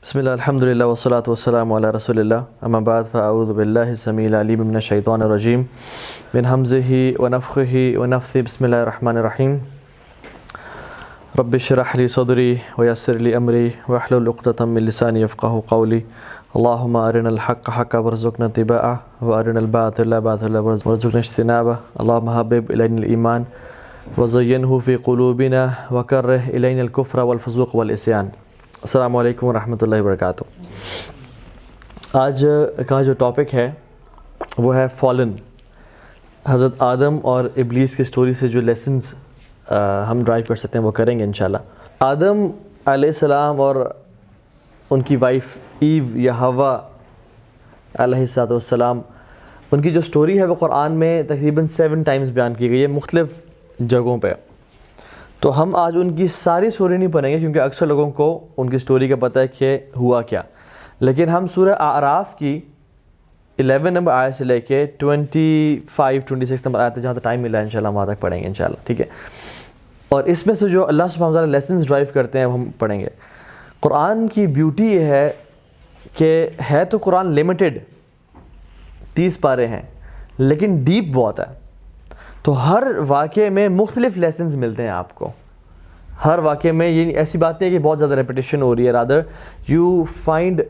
بسم اللہ الحمد للہ والصلاة والسلام علی رسول اللہ اما بعد فاعوذ باللہ السمیع العلیم من الشیطان الرجیم من حمزہ ونفخہ ونفثہ بسم اللہ الرحمن الرحیم رب اشرح لی صدری ویسر لی امری واحلل عقدۃ من لسانی یفقہوا قولی اللہم ارنا الحق حقا وارزقنا اتباعہ وارنا الباطل باطلا وارزقنا اجتنابہ اللہم حبب الینا الایمان وزینہ فی قلوبنا وکرہ الینا الکفر والفسوق والعصیان۔ السلام علیکم ورحمۃ اللہ وبرکاتہ۔ آج کا جو ٹاپک ہے وہ ہے فالن، حضرت آدم اور ابلیس کی سٹوری سے جو لیسنز ہم ڈرائیو کر سکتے ہیں وہ کریں گے انشاءاللہ۔ آدم علیہ السلام اور ان کی وائف ایو یا حوا علیہ السلام، ان کی جو سٹوری ہے وہ قرآن میں تقریباً 7 ٹائمز بیان کی گئی ہے مختلف جگہوں پہ۔ تو ہم آج ان کی ساری سٹوری نہیں پڑھیں گے کیونکہ اکثر لوگوں کو ان کی سٹوری کا پتہ ہے کہ ہوا کیا، لیکن ہم سورہ اعراف کی 11 نمبر آیت سے لے کے 25-26 نمبر آیت جہاں تک ٹائم ملا ہے انشاءاللہ وہاں تک پڑھیں گے انشاءاللہ، ٹھیک ہے۔ اور اس میں سے جو اللہ سبحانہ وتعالیٰ لیسنز ڈرائیو کرتے ہیں وہ ہم پڑھیں گے۔ قرآن کی بیوٹی یہ ہے کہ ہے تو قرآن لمیٹڈ، 30 پارے ہیں، لیکن ڈیپ بہت ہے۔ تو ہر واقعے میں مختلف لیسنز ملتے ہیں آپ کو، ہر واقعے میں یہ ایسی بات نہیں ہے کہ بہت زیادہ ریپیٹیشن ہو رہی ہے، rather you find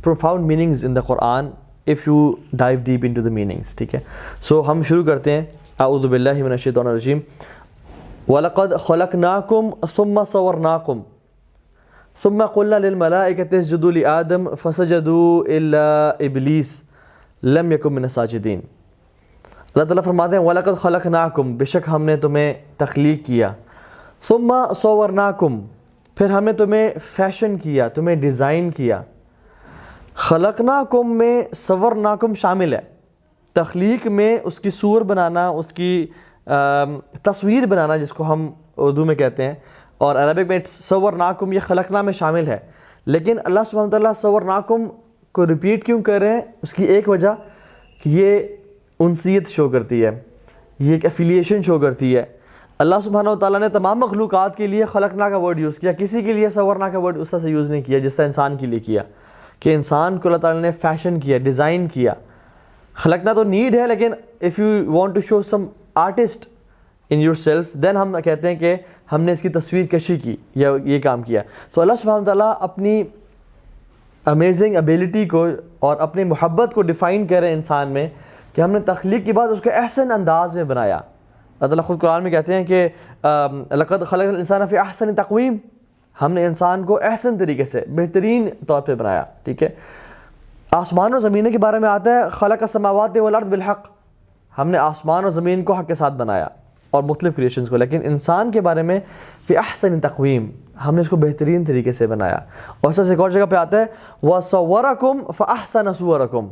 profound meanings in the Quran if you dive deep into the meanings, ٹھیک ہے۔ سو ہم شروع کرتے ہیں۔ اعوذ باللہ من الشیطان الرجیم۔ وَلَقَدْ خَلَقْنَاكُمْ ثُمَّ صَوَّرْنَاكُمْ ثُمَّ قُلْنَا لِلْمَلَائِكَةِ اسْجُدُوا لِآدَمَ فَسَجَدُوا إِلَّا إِبْلِيسَ لَمْ يَكُن مِّنَ السَّاجِدِينَ۔ اللہ تعالیٰ فرماتے ہیں وَلَقَدْ خَلَقْنَاكُمْ، بے شک ہم نے تمہیں تخلیق کیا، ثُمَّ صَوَّرْنَاكُمْ، پھر ہم نے تمہیں فیشن کیا، تمہیں ڈیزائن کیا۔ خلقناکم میں صورناکم شامل ہے، تخلیق میں اس کی صور بنانا، اس کی تصویر بنانا جس کو ہم اردو میں کہتے ہیں، اور عربک میں صورناکم یہ خلقنا میں شامل ہے۔ لیکن اللہ سبحانہ وتعالیٰ صورناکم کو ریپیٹ کیوں کر رہے ہیں؟ اس کی ایک وجہ کہ یہ انسیت شو کرتی ہے، یہ ایک ایفیلیشن شو کرتی ہے۔ اللہ سبحانہ وتعالیٰ نے تمام مخلوقات کے لیے خلقنا کا ورڈ یوز کیا، کسی کے لیے صورنا کا ورڈ اس طرح سے یوز نہیں کیا جس طرح انسان کے لیے کیا، کہ انسان کو اللہ تعالیٰ نے فیشن کیا، ڈیزائن کیا۔ خلقنا تو نیڈ ہے، لیکن if you want to show some artist in yourself then ہم کہتے ہیں کہ ہم نے اس کی تصویر کشی کی یا یہ کام کیا۔ تو اللہ سبحانہ وتعالیٰ اپنی امیزنگ ابیلٹی کو اور اپنی محبت کو ڈیفائن کریں انسان میں کہ ہم نے تخلیق کے بعد اس کو احسن انداز میں بنایا۔ اللہ تعالیٰ خود قرآن میں کہتے ہیں کہ لقد خلقنا الانسان فی احسن تقویم، ہم نے انسان کو احسن طریقے سے بہترین طور پہ بنایا، ٹھیک ہے۔ آسمان و زمین کے بارے میں آتا ہے خلق السماوات والارض بالحق، ہم نے آسمان و زمین کو حق کے ساتھ بنایا اور مختلف کریشنز کو، لیکن انسان کے بارے میں فی احسن تقویم، ہم نے اس کو بہترین طریقے سے بنایا۔ اور اس سے ایک اور جگہ پہ آتا ہے وَصَوَّرَكُمْ فَأَحْسَنَ صُوَرَكُمْ،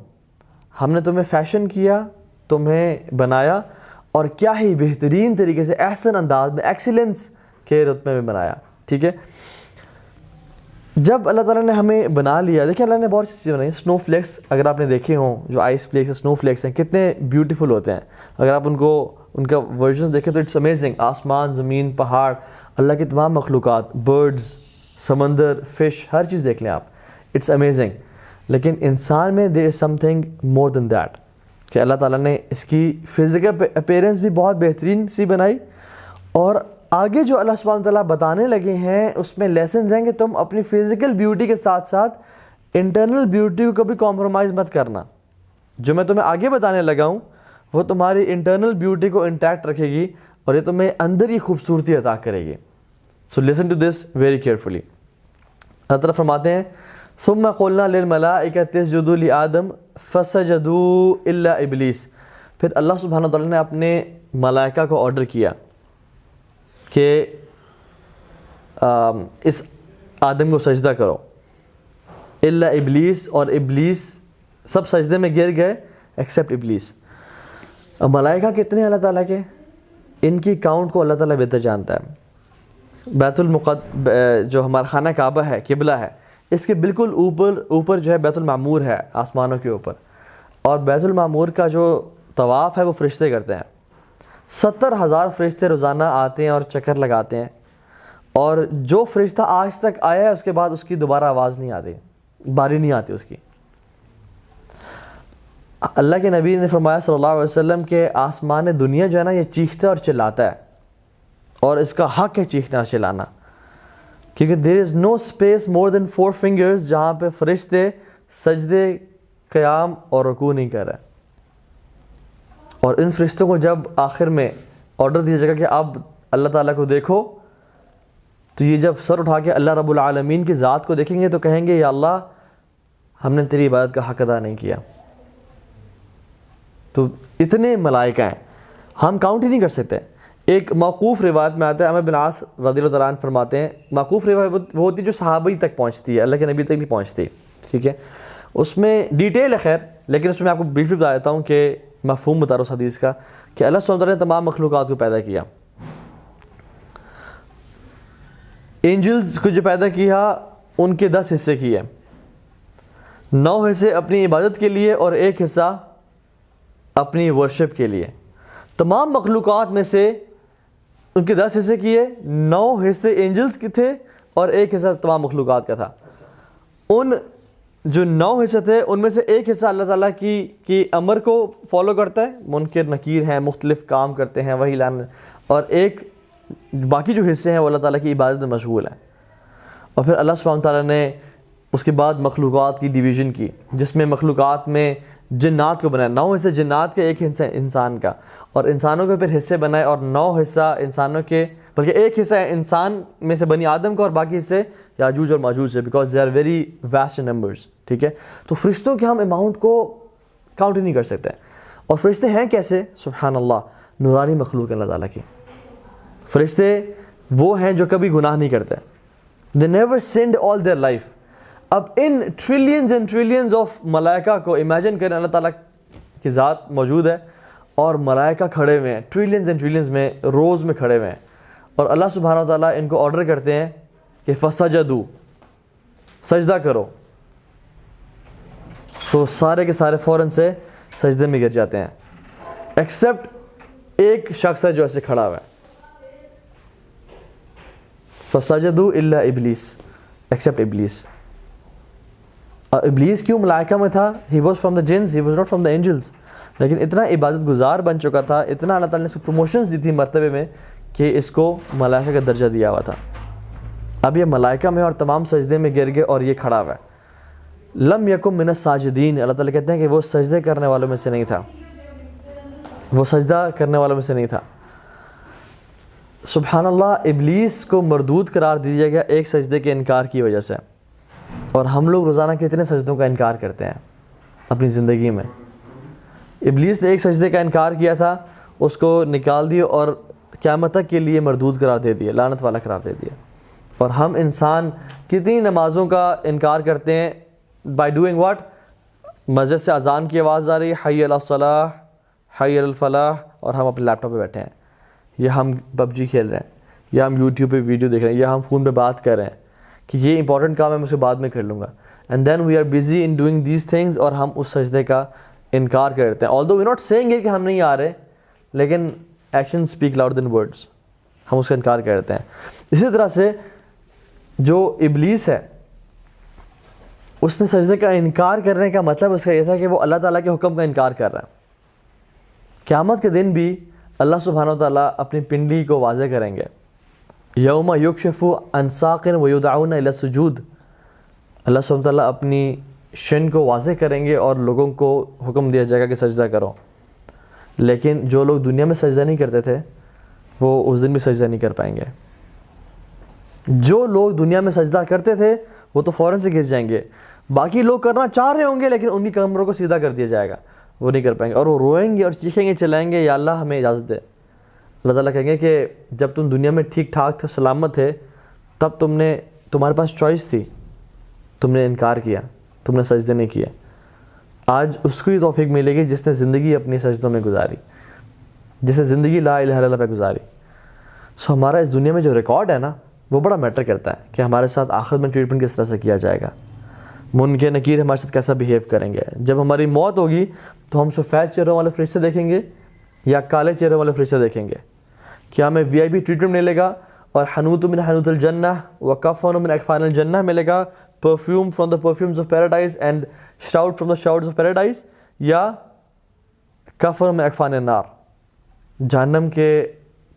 ہم نے تمہیں فیشن کیا، تمہیں بنایا اور کیا ہی بہترین طریقے سے احسن انداز میں ایکسیلنس کے رتبے میں بنایا، ٹھیک ہے۔ جب اللہ تعالیٰ نے ہمیں بنا لیا، دیکھیں اللہ نے بہت سی چیزیں بنائی۔ سنو فلیکس اگر آپ نے دیکھے ہوں، جو آئس فلیکس سنو فلیکس ہیں، کتنے بیوٹیفل ہوتے ہیں، اگر آپ ان کا ورژن دیکھیں تو اٹس امیزنگ۔ آسمان، زمین، پہاڑ، اللہ کی تمام مخلوقات، برڈز، سمندر، فش، ہر چیز دیکھ لیں آپ، اٹس امیزنگ۔ لیکن انسان میں دیر از some thing more then that, کہ اللہ تعالیٰ نے اس کی فزیکل اپیرنس بھی بہت بہترین سی بنائی، اور آگے جو اللہ سبحانہ وتعالیٰ بتانے لگے ہیں اس میں لیسنز ہیں کہ تم اپنی فزیکل بیوٹی کے ساتھ ساتھ انٹرنل بیوٹی کو بھی کمپرومائز مت کرنا۔ جو میں تمہیں آگے بتانے لگا ہوں وہ تمہاری انٹرنل بیوٹی کو انٹیکٹ رکھے گی اور یہ تمہیں اندر ہی خوبصورتی عطا کرے گی۔ So listen to this very carefully. اللہ تعالیٰ فرماتے ہیں ثم قلنا للملائکۃ اسجدوا لآدم فسجدوا الا ابلیس، پھر اللہ سبحانہ وتعالیٰ نے اپنے ملائکہ کو آرڈر کیا کہ اس آدم کو سجدہ کرو، الا ابلیس، اور ابلیس سب سجدے میں گر گئے ایکسیپٹ ابلیس۔ اب ملائکہ کتنے ہیں اللہ تعالیٰ کے؟ ان کی کاؤنٹ کو اللہ تعالیٰ بہتر جانتا ہے۔ بیت جو ہمارا خانہ کعبہ ہے، قبلہ ہے، اس کے بالکل اوپر جو ہے بیت المعمور ہے آسمانوں کے اوپر، اور بیت المعمور کا جو طواف ہے وہ فرشتے کرتے ہیں۔ 70,000 فرشتے روزانہ آتے ہیں اور چکر لگاتے ہیں، اور جو فرشتہ آج تک آیا ہے اس کے بعد اس کی دوبارہ آواز نہیں آتی، باری نہیں آتی اس کی. اللہ کے نبی نے فرمایا صلی اللہ علیہ وسلم کہ آسمان دنیا جو ہے نا یہ چیختا ہے اور چلاتا ہے, اور اس کا حق ہے چیخنا اور چلانا, کیونکہ دیر از نو اسپیس مور دین 4 فنگرز جہاں پہ فرشتے سجدے, قیام اور رکوع نہیں کر رہے. اور ان فرشتوں کو جب آخر میں آرڈر دیا جائے گا کہ اب اللہ تعالیٰ کو دیکھو, تو یہ جب سر اٹھا کے اللہ رب العالمین کی ذات کو دیکھیں گے تو کہیں گے یا اللہ ہم نے تیری عبادت کا حق ادا نہیں کیا. تو اتنے ملائکہ ہیں ہم کاؤنٹ ہی نہیں کر سکتے. ایک موقوف روایت میں آتا ہے, عمرو بن عاص رضی اللہ تعالیٰ عنہ فرماتے ہیں, موقوف روایت وہ ہوتی ہے جو صحابی تک پہنچتی ہے, اللہ کے نبی تک نہیں پہنچتی, ٹھیک ہے. اس میں ڈیٹیل ہے خیر, لیکن اس میں آپ کو بریفلی بتا دیتا ہوں کہ مفہوم بتا رہا ہوں اس حدیث کا, کہ اللہ سبحانہ وتعالیٰ نے تمام مخلوقات کو پیدا کیا. اینجلز کو جو پیدا کیا ان کے 10 حصے کیے, 9 حصے اپنی عبادت کے لیے اور 1 حصہ اپنی ورشپ کے لیے. تمام مخلوقات میں سے ان کے 10 حصے کیے, 9 حصے اینجلز کے تھے اور 1 حصہ تمام مخلوقات کا تھا. ان جو 9 حصے تھے ان میں سے 1 حصہ اللہ تعالیٰ کی امر کو فالو کرتا ہے, منکر نکیر ہیں, مختلف کام کرتے ہیں, وہی لانا, اور باقی جو حصے ہیں وہ اللہ تعالیٰ کی عبادت میں مشغول ہیں. اور پھر اللہ سبحانہ تعالیٰ نے اس کے بعد مخلوقات کی ڈویژن کی, جس میں مخلوقات میں جنات کو بنایا, 9 حصے جنات کے, 1 حصہ انسان کا, اور انسانوں کے پھر حصے بنائے, اور 9 حصہ انسانوں کے, بلکہ 1 حصہ انسان میں سے بنی آدم کا, اور باقی حصے یاجوج اور ماجوج سے, because they are very vast numbers, ٹھیک ہے. تو فرشتوں کے ہم اماؤنٹ کو کاؤنٹ ہی نہیں کر سکتے. اور فرشتے ہیں کیسے؟ سبحان اللہ, نورانی مخلوق ہے اللہ تعالیٰ کی. فرشتے وہ ہیں جو کبھی گناہ نہیں کرتے, they never sinned all their life. اب ان ٹریلینز اینڈ ٹریلینز آف ملائکہ کو امیجن کریں, اللہ تعالیٰ کی ذات موجود ہے اور ملائکہ کھڑے ہوئے ہیں ٹریلینز اینڈ ٹریلینز میں, روز میں کھڑے ہوئے ہیں, اور اللہ سبحانہ و تعالیٰ ان کو آرڈر کرتے ہیں کہ فسجدوا, سجدہ کرو, تو سارے کے سارے فوراً سے سجدے میں گر جاتے ہیں, ایکسیپٹ ایک شخص ہے جو ایسے کھڑا ہوا ہے. فسجدوا الا ابلیس, ایکسیپٹ ابلیس. اور ابلیس کیوں ملائکہ میں تھا؟ he was from the jinns, he was not from the angels. لیکن اتنا عبادت گزار بن چکا تھا, اتنا اللہ تعالیٰ نے اس کو پروموشنز دی تھی مرتبے میں, کہ اس کو ملائکہ کا درجہ دیا ہوا تھا. اب یہ ملائکہ میں اور تمام سجدے میں گر گئے, اور یہ کھڑا ہوا ہے. لم یکن من الساجدین, اللہ تعالیٰ کہتے ہیں کہ وہ سجدے کرنے والوں میں سے نہیں تھا, وہ سجدہ کرنے والوں میں سے نہیں تھا. سبحان اللہ, ابلیس کو مردود قرار دیا گیا ایک سجدے کے انکار کی وجہ سے. اور ہم لوگ روزانہ کتنے سجدوں کا انکار کرتے ہیں اپنی زندگی میں. ابلیس نے ایک سجدے کا انکار کیا تھا, اس کو نکال دیا اور قیامت تک کے لیے مردود قرار دے دیا, لعنت والا قرار دے دیا. اور ہم انسان کتنی نمازوں کا انکار کرتے ہیں بائی ڈوئنگ واٹ؟ مسجد سے اذان کی آواز آ رہی ہے, حی علی الصلاح, حی علی الفلاح, اور ہم اپنے لیپ ٹاپ پہ بیٹھے ہیں, یا ہم پب جی کھیل رہے ہیں, یا ہم یوٹیوب پہ ویڈیو دیکھ رہے ہیں, یا ہم فون پہ بات کر رہے ہیں کہ یہ امپورٹنٹ کام ہے میں اسے بعد میں کر لوں گا. And then we are busy in doing these things, اور ہم اس سجدے کا انکار کرتے ہیں. although we not saying it کہ ہم نہیں آ رہے, لیکن ایکشن اسپیک لاؤڈ دین ورڈس, ہم اس کا انکار کرتے ہیں. اسی طرح سے جو ابلیس ہے, اس نے سجدے کا انکار کرنے کا مطلب اس کا یہ تھا کہ وہ اللہ تعالیٰ کے حکم کا انکار کر رہا ہے. قیامت کے دن بھی اللہ سبحانہ و تعالیٰ اپنی پنڈلی کو واضح کریں گے, یوم یکشف عن ساق ویدعون الی السجود. اللہ سبحانہ و تعالیٰ اپنی شن کو واضح کریں گے اور لوگوں کو حکم دیا جائے گا کہ سجدہ کرو. لیکن جو لوگ دنیا میں سجدہ نہیں کرتے تھے وہ اس دن بھی سجدہ نہیں کر پائیں گے. جو لوگ دنیا میں سجدہ کرتے تھے وہ تو فوراً سے گر جائیں گے, باقی لوگ کرنا چاہ رہے ہوں گے لیکن ان کی کمروں کو سیدھا کر دیا جائے گا, وہ نہیں کر پائیں گے, اور وہ روئیں گے اور چیخیں گے, چلائیں گے, یا اللہ ہمیں اجازت دے. اللہ تعالیٰ کہیں گے کہ جب تم دنیا میں ٹھیک ٹھاک تھے, سلامت تھے, تب تمہارے پاس چوائس تھی, تم نے انکار کیا, تم نے سجدے نہیں کیے. آج اس کو ہی توفیق ملے گی جس نے زندگی اپنی سجدوں میں گزاری, جس نے زندگی لا الہ الا اللہ پہ گزاری. سو ہمارا اس دنیا میں جو ریکارڈ ہے نا, وہ بڑا میٹر کرتا ہے کہ ہمارے ساتھ آخرت میں ٹریٹمنٹ کس طرح سے کیا جائے گا, منکر نکیر ہمارے ساتھ کیسا بیہیو کریں گے. جب ہماری موت ہوگی تو ہم سفید چہروں والے فرشتے دیکھیں گے یا کالے چہروں والے فرشتے دیکھیں گے؟ کیا ہمیں VIP ٹریٹمنٹ ملے گا اور حنوت من حنوت الجنہ و کفن من اکفان الجنہ ملے گا, perfume from the perfumes of paradise and shout from the shouts of paradise, یا کفن میں اکفان النار, جہنم کے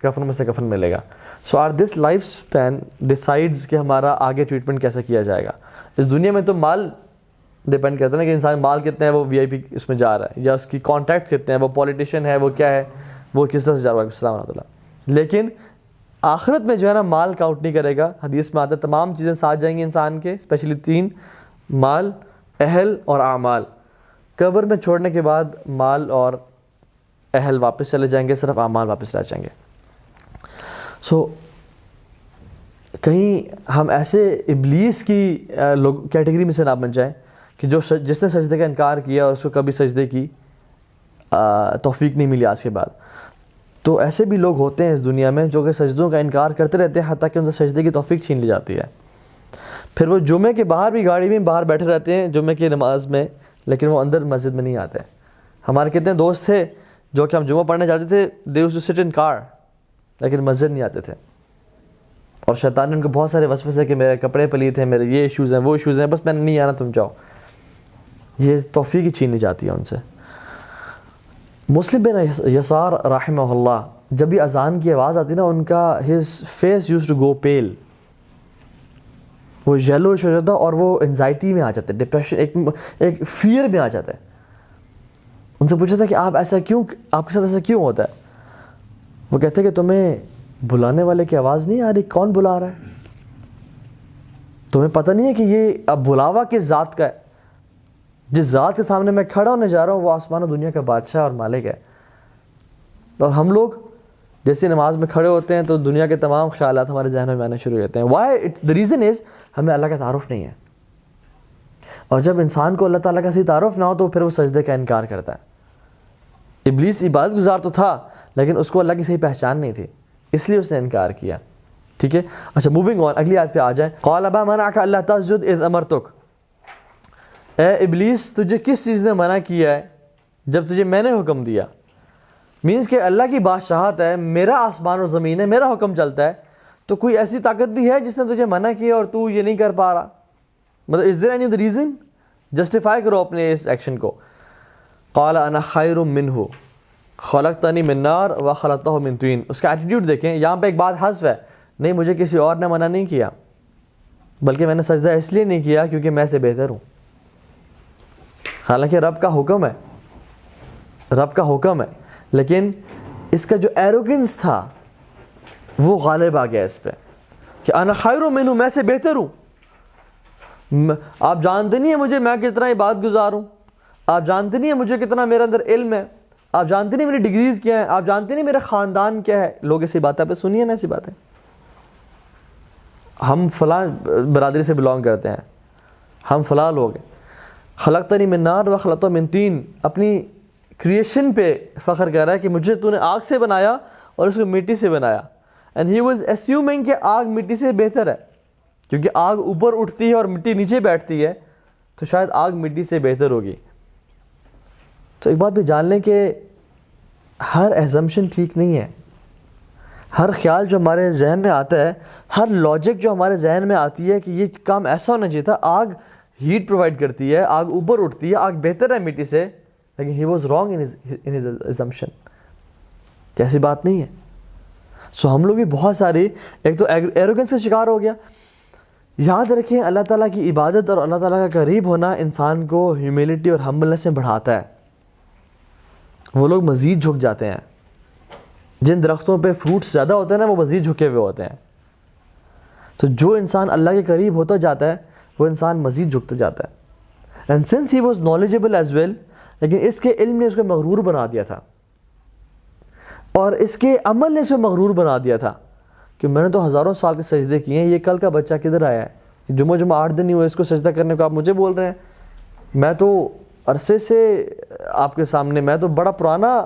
کفن میں سے کفن ملے گا. So our this lifespan decides کہ ہمارا آگے ٹریٹمنٹ کیسے کیا جائے گا. اس دنیا میں تو مال ڈپینڈ کرتا ہے نا کہ انسان مال کتنے ہے, وہ وی آئی پی اس میں جا رہا ہے, یا اس کی کانٹیکٹ کتنے ہیں, وہ پولیٹیشین ہے, وہ کیا ہے, وہ کس طرح سے جا رہا ہے. السلام علیکم ورحمۃ اللہ. لیکن آخرت میں جو ہے نا مال کاؤنٹ نہیں کرے گا. حدیث میں آتا ہے تمام چیزیں ساتھ جائیں گی انسان کے, اسپیشلی 3, مال, اہل اور اعمال. قبر میں چھوڑنے کے بعد مال اور اہل واپس چلے جائیں گے, صرف اعمال واپس رہ جائیں گے. سو کہیں ہم ایسے ابلیس کی کیٹیگری میں سے نہ بن جائیں کہ جس نے سجدے کا انکار کیا اور اس کو کبھی سجدے کی توفیق نہیں ملی آج کے بعد. تو ایسے بھی لوگ ہوتے ہیں اس دنیا میں جو کہ سجدوں کا انکار کرتے رہتے ہیں حتیٰ کہ ان سے سجدے کی توفیق چھین لی جاتی ہے. پھر وہ جمعے کے باہر بھی گاڑی میں باہر بیٹھے رہتے ہیں جمعے کی نماز میں, لیکن وہ اندر مسجد میں نہیں آتے. ہمارے کتنے دوست تھے جو کہ ہم جمعہ پڑھنے جاتے تھے, دے یوزڈ ٹو سٹ ان کار, لیکن مسجد نہیں آتے تھے. اور شیطان نے ان کو بہت سارے وسوسے کہ میرے کپڑے پلیت ہیں, میرے یہ ایشوز ہیں, وہ ایشوز ہیں, بس میں نے نہیں آنا, تم جاؤ. یہ توفیق ہی چھین لی جاتی ہے ان سے. مسلم بن یسار رحمہ اللہ, جب بھی اذان کی آواز آتی نا ان کا his face use to go pale, وہ یلوش ہو جاتا اور وہ انزائٹی میں آ جاتے, ڈپریشن, ایک فیئر میں آ جاتا ہے. ان سے پوچھا تھا کہ آپ ایسا کیوں, آپ کے ساتھ ایسا کیوں ہوتا ہے؟ وہ کہتے ہیں کہ تمہیں بلانے والے کی آواز نہیں آ رہی, کون بلا رہا ہے؟ تمہیں پتہ نہیں ہے کہ یہ اب بلاوا کس ذات کا ہے؟ جس ذات کے سامنے میں کھڑا ہونے جا رہا ہوں وہ آسمان و دنیا کا بادشاہ اور مالک ہے. اور ہم لوگ جیسے نماز میں کھڑے ہوتے ہیں تو دنیا کے تمام خیالات ہمارے ذہن میں آنا شروع ہو جاتے ہیں. وائی؟ دا ریزن از ہمیں اللہ کا تعارف نہیں ہے. اور جب انسان کو اللہ تعالیٰ کا صحیح تعارف نہ ہو تو پھر وہ سجدے کا انکار کرتا ہے. ابلیس عبادت گزار تو تھا لیکن اس کو اللہ کی صحیح پہچان نہیں تھی, اس لیے اس نے انکار کیا. ٹھیک ہے, اچھا موونگ آن, اگلی آیت پہ آ جائیں. قال ما منعک الا تسجد اذ امرتک, اے ابلیس تجھے کس چیز نے منع کیا ہے جب تجھے میں نے حکم دیا. مینس کہ اللہ کی بادشاہت ہے, میرا آسمان اور زمین ہے, میرا حکم چلتا ہے, تو کوئی ایسی طاقت بھی ہے جس نے تجھے منع کیا اور تو یہ نہیں کر پا رہا. مطلب is there any other reason? Justify کرو اپنے اس ایکشن کو. قال انا خیر منہ خلقتنی من نار وخلقتہ من طین. اس کا ایٹیٹیوڈ دیکھیں, یہاں پہ ایک بات حذف ہے, نہیں مجھے کسی اور نے منع نہیں کیا, بلکہ میں نے سجدہ اس لیے نہیں کیا کیونکہ میں سے بہتر ہوں. حالانکہ رب کا حکم ہے, رب کا حکم ہے, لیکن اس کا جو ایروگنس تھا وہ غالب آ گیا اس پہ کہ انا خیر منہ, میں سے بہتر ہوں. آپ جانتے نہیں ہیں مجھے میں کتنا عبادت گزار ہوں, آپ جانتے نہیں ہیں مجھے کتنا میرے اندر علم ہے, آپ جانتے نہیں میری ڈگریز کیا ہیں, آپ جانتے نہیں میرا خاندان کیا ہے. لوگ ایسی باتیں پہ سنیے نا, ایسی باتیں, ہم فلاں برادری سے بلانگ کرتے ہیں, ہم فلاں لوگ ہیں. خلقتنی من نار وخلقتہ من طین, اپنی کریشن پہ فخر کر رہا ہے کہ مجھے تو نے آگ سے بنایا اور اس کو مٹی سے بنایا. اینڈ ہی واز اسیومنگ کہ آگ مٹی سے بہتر ہے, کیونکہ آگ اوپر اٹھتی ہے اور مٹی نیچے بیٹھتی ہے, تو شاید آگ مٹی سے بہتر ہوگی. تو ایک بات بھی جان لیں کہ ہر ایزمپشن ٹھیک نہیں ہے. ہر خیال جو ہمارے ذہن میں آتا ہے, ہر لاجک جو ہمارے ذہن میں آتی ہے کہ یہ کام ایسا ہونا چاہیے تھا, آگ ہیٹ پرووائڈ کرتی ہے, آگ اوپر اٹھتی ہے, آگ بہتر ہے مٹی سے, لیکن he was wrong in his exemption. ایسی بات نہیں ہے. سو ہم لوگ بھی بہت ساری, ایک تو ایروگنس کا شکار ہو گیا. یاد رکھیں اللہ تعالیٰ کی عبادت اور اللہ تعالیٰ کا قریب ہونا انسان کو ہیوملٹی اور ہمبلنس میں بڑھاتا ہے. وہ لوگ مزید جھک جاتے ہیں. جن درختوں پہ فروٹس زیادہ ہوتے ہیں نا وہ مزید جھکے ہوئے ہوتے ہیں. تو جو انسان اللہ کے قریب ہوتا جاتا ہے وہ انسان مزید جھکتا جاتا ہے. And since he was knowledgeable as well, لیکن اس کے علم نے اس کو مغرور بنا دیا تھا, اور اس کے عمل نے اس کو مغرور بنا دیا تھا کہ میں نے تو ہزاروں سال کے سجدے کیے ہیں, یہ کل کا بچہ کدھر آیا ہے, جمعہ 8 دن ہی ہوئے اس کو سجدہ کرنے کو, آپ مجھے بول رہے ہیں. میں تو عرصے سے آپ کے سامنے, میں تو بڑا پرانا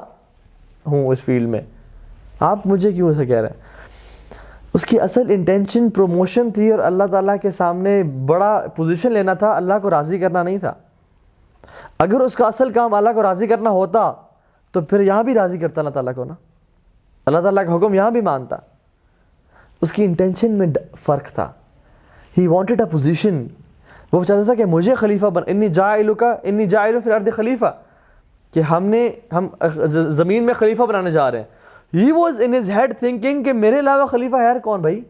ہوں اس فیلڈ میں, آپ مجھے کیوں ایسا کہہ رہے ہیں. اس کی اصل انٹینشن پروموشن تھی اور اللہ تعالیٰ کے سامنے بڑا پوزیشن لینا تھا, اللہ کو راضی کرنا نہیں تھا. اگر اس کا اصل کام اللہ کو راضی کرنا ہوتا تو پھر یہاں بھی راضی کرتا اللہ تعالیٰ کو نا, اللہ تعالیٰ کا حکم یہاں بھی مانتا. اس کی انٹینشن میں فرق تھا. ہی وانٹڈ اے پوزیشن وہ چاہتا تھا کہ مجھے خلیفہ انی جاعل فی الارض خلیفہ، کہ ہم زمین میں خلیفہ بنانے جا رہے ہیں. He was in his head thinking کہ میرے علاوہ خلیفہ ہے کون بھائی؟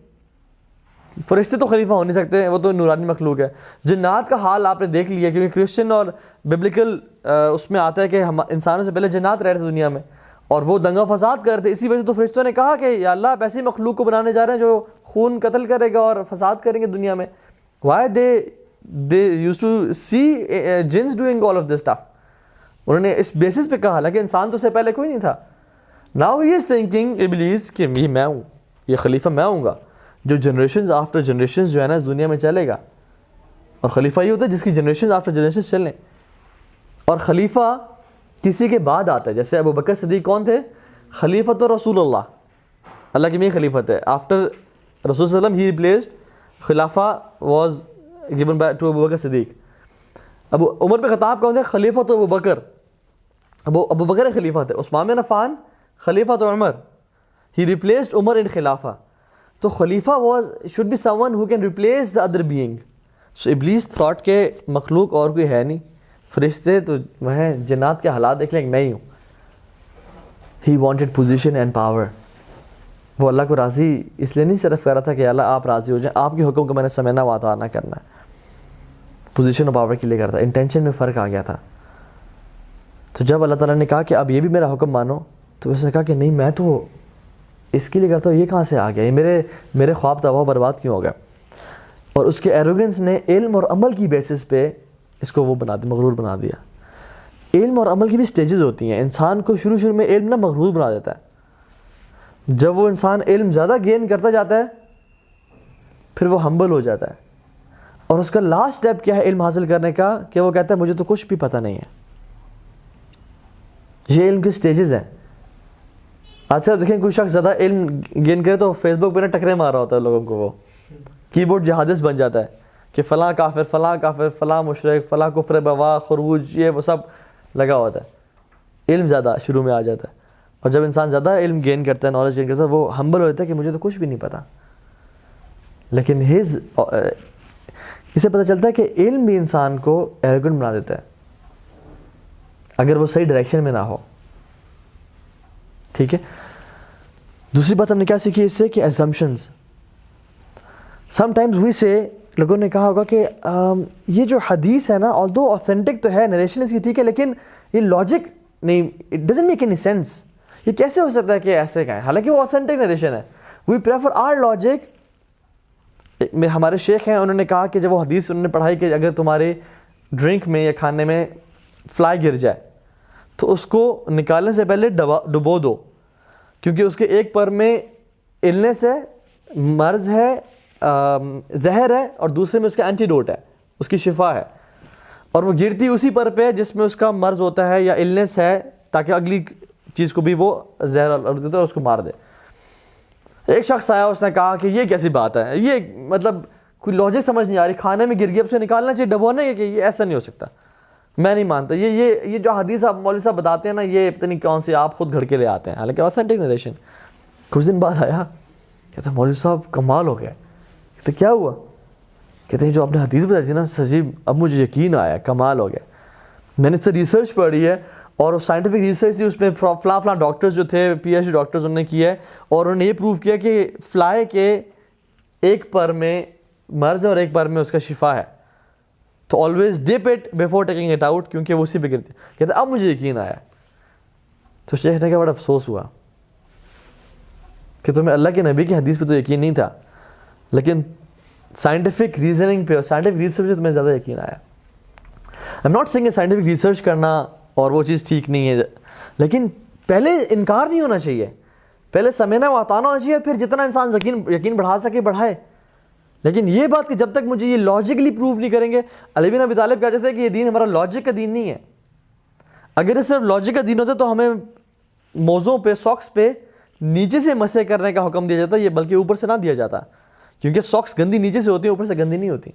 فرشتے تو خلیفہ ہو نہیں سکتے، وہ تو نورانی مخلوق ہے. جنات کا حال آپ نے دیکھ لیا، کیونکہ کرسچن اور ببلیکل اس میں آتا ہے کہ ہم انسانوں سے پہلے جنات رہ رہے تھے دنیا میں، اور وہ دنگا فساد کرتے. اسی وجہ سے تو فرشتوں نے کہا کہ یا اللہ آپ ایسی مخلوق کو بنانے جا رہے ہیں جو خون قتل کرے گا اور فساد کریں گے دنیا میں. وائی دے یوز ٹو سی جنس doing all of this stuff. انہوں نے اس بیسس پہ کہا، حالانکہ انسان تو سے پہلے کوئی نہیں تھا. ناؤ ہی از تھنکنگ ابلیس کہ یہ میں ہوں، یہ خلیفہ میں ہوں گا جو جنریشنز آفٹر جنریشنز جو ہے نا اس دنیا میں چلے گا. اور خلیفہ یہ ہوتا ہے جس کی جنریشنز آفٹر جنریشنز چلیں. اور خلیفہ کسی کے بعد آتا ہے. جیسے ابو بکر صدیق کون تھے؟ خلیفۃ رسول اللہ کے میں خلیفت ہے. آفٹر رسول صلی اللہ علیہ وسلم ہی ریپلیسڈ، خلافہ was given by to Abu Bakr Siddiq. Abu Umar bin Khattab کون تھے؟ خلیفۃ ابو بکر. ابو بکر خلیفہ تھے. عثمان بن عفان خلیفۃ Umar, he replaced Umar in خلافہ. تو خلیفہ should be someone who can replace the other being. So Iblis thought کہ مخلوق اور کوئی ہے نہیں، فرشتے تو وہ ہیں، جنات کے حالات دیکھ لیں کہ میں ہی ہوں. He wanted position and power. وہ اللہ کو راضی اس لیے نہیں صرف کر رہا تھا کہ اللہ آپ راضی ہو جائیں، آپ کے حکم کو میں نے سمجھنا و اطاعت نہ کرنا ہے. پوزیشن اور پاور کے لیے کرتا. انٹینشن میں فرق آ گیا تھا. تو جب اللہ تعالیٰ نے کہا کہ اب یہ بھی میرا حکم مانو، تو اس نے کہا کہ نہیں میں تو اس کے لیے کرتا ہوں، یہ کہاں سے آ گیا؟ یہ میرے خواب تباہ برباد کیوں ہو گیا؟ اور اس کے ایروگنس نے علم اور عمل کی بیسس پہ اس کو وہ بنا دیا، مغرور بنا دیا. علم اور عمل کی بھی سٹیجز ہوتی ہیں. انسان کو شروع میں علم نہ مغرور بنا دیتا ہے. جب وہ انسان علم زیادہ گین کرتا جاتا ہے پھر وہ ہمبل ہو جاتا ہے. اور اس کا لاسٹ سٹیپ کیا ہے علم حاصل کرنے کا؟ کہ وہ کہتا ہے مجھے تو کچھ بھی پتہ نہیں ہے. یہ علم کی سٹیجز ہیں. آج کل دیکھیں کوئی شخص زیادہ علم گین کرے تو فیس بک پہ ٹکرے مار رہا ہوتا ہے لوگوں کو. وہ کی بورڈ جہادث بن جاتا ہے کہ فلاں کافر، فلاں مشرک، فلاں کفر بوا، خروج، یہ وہ سب لگا ہوتا ہے. علم زیادہ شروع میں آ جاتا ہے. اور جب انسان زیادہ علم گین کرتا ہے، نالج گین کرتا ہے، وہ ہمبل ہو جاتا ہے کہ مجھے تو کچھ بھی نہیں پتا. لیکن اسے پتہ چلتا ہے کہ علم بھی انسان کو ایروگنٹ بنا دیتا ہے اگر وہ صحیح ڈائریکشن میں نہ ہو. ٹھیک ہے. دوسری بات ہم نے کیا سیکھی اس سے کہ assumptions. sometimes we say، لوگوں نے کہا ہوگا کہ یہ جو حدیث ہے نا although authentic تو ہے، نریشن اس کی ٹھیک ہے، لیکن یہ لاجک نہیں، it doesn't make any sense. یہ کیسے ہو سکتا ہے کہ ایسے کہیں، حالانکہ وہ authentic نریشن ہے. we prefer our logic. ہمارے شیخ ہیں، انہوں نے کہا کہ جب وہ حدیث انہوں نے پڑھائی کہ اگر تمہارے ڈرنک میں یا کھانے میں فلائی گر جائے تو اس کو نکالنے سے پہلے ڈبو دو، کیونکہ اس کے ایک پر میں النس ہے، مرض ہے، زہر ہے، اور دوسرے میں اس کا اینٹیڈوٹ ہے، اس کی شفا ہے. اور وہ گرتی اسی پر پہ جس میں اس کا مرض ہوتا ہے یا النس ہے، تاکہ اگلی چیز کو بھی وہ زہر اور اس کو مار دے. ایک شخص آیا، اس نے کہا کہ یہ کیسی بات ہے، یہ مطلب کوئی لاجک سمجھ نہیں آ رہی، کھانے میں گر گیا اب سے نکالنا چاہیے، ڈبونا ہے، کہ یہ ایسا نہیں ہو سکتا، میں نہیں مانتا. یہ جو حدیث آپ مولوی صاحب بتاتے ہیں نا، یہ پتہ نہیں کون سی آپ خود گھڑ کے لے آتے ہیں، حالانکہ آتھینٹک نریشن. کچھ دن بعد آیا، کہتے مولوی صاحب کمال ہو گیا. کہتے کیا ہوا؟ کہتے ہیں جو آپ نے حدیث بتائی تھی نا سجیب، اب مجھے یقین آیا، کمال ہو گیا. میں نے اس سے ریسرچ پڑھی ہے، اور سائنٹیفک ریسرچ تھی، اس میں فلاں ڈاکٹرز جو تھے، پی ایچ ڈی ڈاکٹرز، انہوں نے کیا ہے، اور انہوں نے یہ پروف کیا کہ فلائی کے ایک پر میں مرض ہے اور ایک پر میں اس کا شفا ہے. تو always dip it before taking it out, کیونکہ وہ اسی پہ گرتی. کہتے اب مجھے یقین آیا. تو شیخ نے کہا بڑا افسوس ہوا کہ تمہیں اللہ کے نبی کی حدیث پہ تو یقین نہیں تھا، لیکن سائنٹیفک ریزننگ پہ اور سائنٹیفک ریسرچ پہ تمہیں زیادہ یقین آیا. I'm not saying scientific research کرنا اور وہ چیز ٹھیک نہیں ہے، لیکن پہلے انکار نہیں ہونا چاہیے، پہلے سمجھنا و اطاعت ہونا چاہیے، پھر جتنا انسان یقین بڑھا سکے بڑھائے. لیکن یہ بات کہ جب تک مجھے یہ لاجکلی پروف نہیں کریں گے. علی بن ابی طالب کہتے تھے کہ یہ دین ہمارا لاجک کا دین نہیں ہے. اگر یہ صرف لاجک کا دین ہوتا تو ہمیں موزوں پہ، ساکس پہ نیچے سے مسح کرنے کا حکم دیا جاتا، یہ بلکہ اوپر سے نہ دیا جاتا، کیونکہ ساکس گندی نیچے سے ہوتی ہیں، اوپر سے گندی نہیں ہوتی.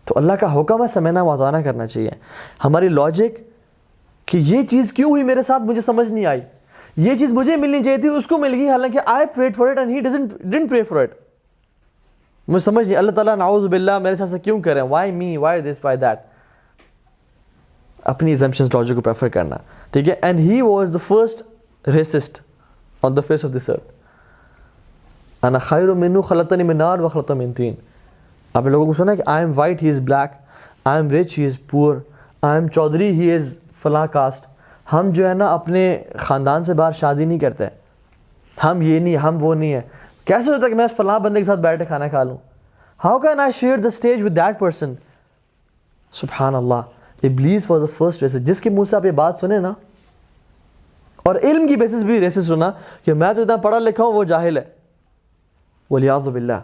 تو اللہ کا حکم ہے سمجھنا و اطاعت کرنا چاہیے. ہماری لاجک کہ یہ چیز کیوں ہوئی میرے ساتھ مجھے سمجھ نہیں آئی، یہ چیز مجھے ملنی چاہیے تھی، اس کو مل گئی، حالانکہ I prayed for it and he didn't pray for it. مجھے سمجھ نہیں, اللہ تعالیٰ نعوذ باللہ میرے ساتھ سے کیوں کریں, why me, why this, why that, اپنی ایگزمپشنز لاجک کو پریفر کرنا, ٹھیک ہے. And he was the first racist on the face of this earth. انا خیر منہ خلقتنی من نار و خلقتہ من طین. آپ نے لوگوں کو سنا کہ I am white, he is black, I am rich, he is poor, I M Chaudhry, ہی از فلاں کاسٹ. ہم جو ہے نا اپنے خاندان سے باہر شادی نہیں کرتے, ہم یہ نہیں, ہم وہ نہیں ہے. کیسے ہوتا ہے کہ میں فلاں بندے کے ساتھ بیٹھ کے کھانا کھا لوں؟ How can I share the stage with that person? سبحان اللہ. ابلیس واز دا فرسٹ ریسسٹ. جس کے منہ سے آپ یہ بات سنیں نا, اور علم کی بیسس بھی ریسسٹ سنا کہ میں تو اتنا پڑھا لکھا ہوں, وہ جاہل ہے, ولیعوذ باللہ.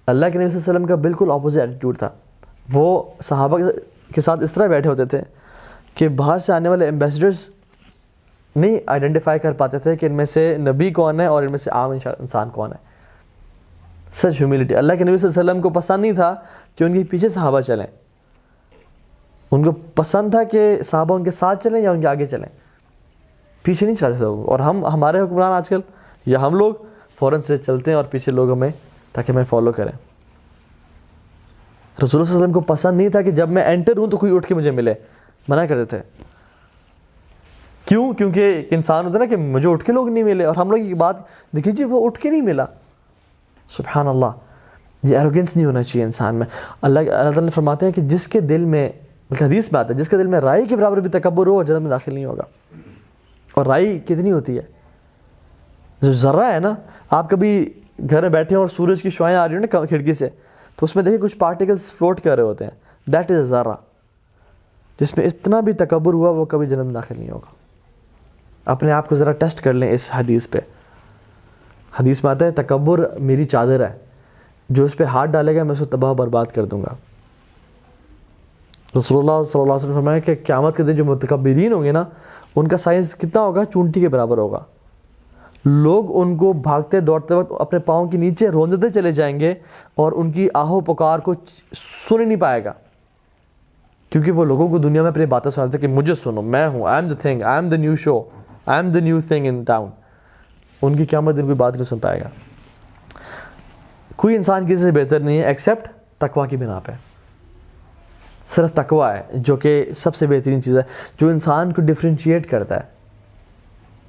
اللہ کے نبی صلی اللہ علیہ وسلم کا بالکل اپوزٹ ایٹیٹیوڈ تھا. وہ صحابہ کے ساتھ اس طرح بیٹھے ہوتے تھے کہ باہر سے آنے والے ایمبیسڈرز نہیں آئیڈینٹیفائی کر پاتے تھے کہ ان میں سے نبی کون ہے اور ان میں سے عام انسان کون ہے. سچ ہیوملٹی. اللہ کے نبی صلی اللہ علیہ وسلم کو پسند نہیں تھا کہ ان کے پیچھے صحابہ چلیں, ان کو پسند تھا کہ صحابہ ان کے ساتھ چلیں یا ان کے آگے چلیں, پیچھے نہیں چلاتے تھے لوگ. اور ہمارے حکمران آج کل یا ہم لوگ فوراً سے چلتے ہیں اور پیچھے لوگ ہمیں تاکہ ہمیں فالو کریں. رسول اللہ صلی اللہ علیہ وسلم کو پسند نہیں تھا کہ جب میں انٹر ہوں تو کوئی اٹھ کے مجھے ملے, منع کرتے تھے. کیوں؟ کیونکہ ایک انسان ہوتا ہے نا کہ مجھے اٹھ کے لوگ نہیں ملے, اور ہم لوگ کی بات دیکھیے جی وہ اٹھ کے نہیں ملا. سبحان اللہ. یہ ایروگنس نہیں ہونا چاہیے انسان میں. اللہ تعالیٰ نے فرماتے ہیں کہ جس کے دل میں, حدیث میں آتا ہے, جس کے دل میں رائی کے برابر بھی تکبر ہو جنت میں داخل نہیں ہوگا. اور رائی کتنی ہوتی ہے؟ جو ذرہ ہے نا, آپ کبھی گھر میں بیٹھے ہیں اور سورج کی شعائیں آ رہی ہیں نا کھڑکی سے, تو اس میں دیکھیں کچھ پارٹیکلز فلوٹ کر رہے ہوتے ہیں. دیٹ از اے ذرہ. جس میں اتنا بھی تکبر ہوا وہ کبھی جنت میں داخل نہیں ہوگا. اپنے آپ کو ذرا ٹیسٹ کر لیں اس حدیث پہ. حدیث میں آتا ہے تکبر میری چادر ہے, جو اس پہ ہاتھ ڈالے گا میں اس کو تباہ و برباد کر دوں گا. رسول اللہ صلی اللہ علیہ وسلم فرمایا کہ قیامت کے دن جو متکبرین ہوں گے نا, ان کا سائز کتنا ہوگا؟ چونٹی کے برابر ہوگا. لوگ ان کو بھاگتے دوڑتے وقت اپنے پاؤں کے نیچے روندتے چلے جائیں گے اور ان کی آہو پکار کو سن ہی نہیں پائے گا, کیونکہ وہ لوگوں کو دنیا میں اپنی باتیں سناتے کہ مجھے سنو, میں ہوں, I am the thing, I am the new show, I am the new thing in town. ان کی قیامت دن کوئی بات نہیں سن پائے گا. کوئی انسان کسی سے بہتر نہیں ہے ایکسیپٹ تقویٰ کی بنا پہ. صرف تقویٰ ہے جو کہ سب سے بہترین چیز ہے, جو انسان کو ڈفرینشیٹ کرتا ہے.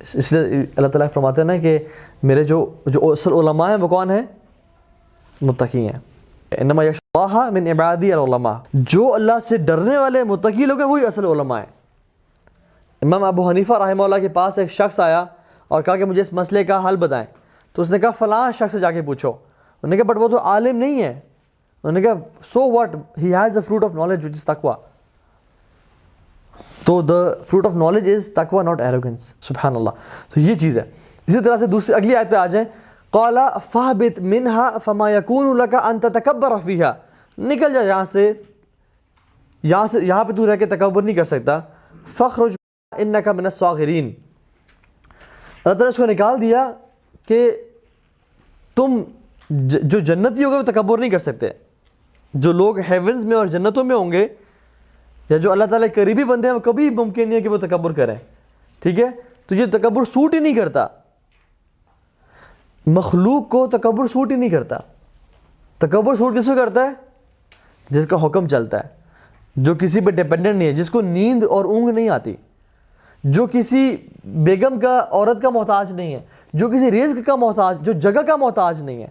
اس لیے اللہ تعالیٰ فرماتے ہیں نا کہ میرے جو اصل علماء ہیں وہ کون ہیں؟ متقی ہیں. انما یخشی اللہ من عبادی العلماء. جو اللہ سے ڈرنے والے متقی لوگ ہیں وہی اصل علماء ہیں. امام ابو حنیفہ رحمہ اللہ کے پاس ایک شخص آیا اور کہا کہ مجھے اس مسئلے کا حل بتائیں. تو اس نے کہا فلاں شخص سے جا کے پوچھو. انہوں نے کہا بٹ وہ تو عالم نہیں ہے. انہوں نے کہا so what, he has the fruit of knowledge which is تقویٰ. تو the fruit of knowledge is تقویٰ, ناٹ ایروگنس. سبحان اللہ. تو یہ چیز ہے. اسی طرح سے دوسری اگلی آیت پہ آ جائیں. قال فاہبط منها فما يكون لك ان تتكبر فيها. نکل جا یہاں سے, یہاں پہ تو رہ کے تکبر نہیں کر سکتا. فاخرج انك من الصاغرین. اللہ تعالیٰ اس کو نکال دیا کہ تم جو جنتی ہوگے وہ تکبر نہیں کر سکتے. جو لوگ ہیونز میں اور جنتوں میں ہوں گے یا جو اللہ تعالیٰ کے قریبی بندے ہیں وہ کبھی ممکن نہیں ہے کہ وہ تکبر کریں. ٹھیک ہے, تو یہ تکبر سوٹ ہی نہیں کرتا. مخلوق کو تکبر سوٹ ہی نہیں کرتا. تکبر سوٹ کس کو کرتا ہے؟ جس کا حکم چلتا ہے, جو کسی پہ ڈیپینڈنٹ نہیں ہے, جس کو نیند اور اونگ نہیں آتی, جو کسی بیگم کا عورت کا محتاج نہیں ہے, جو کسی رزق کا محتاج, جو جگہ کا محتاج نہیں ہے,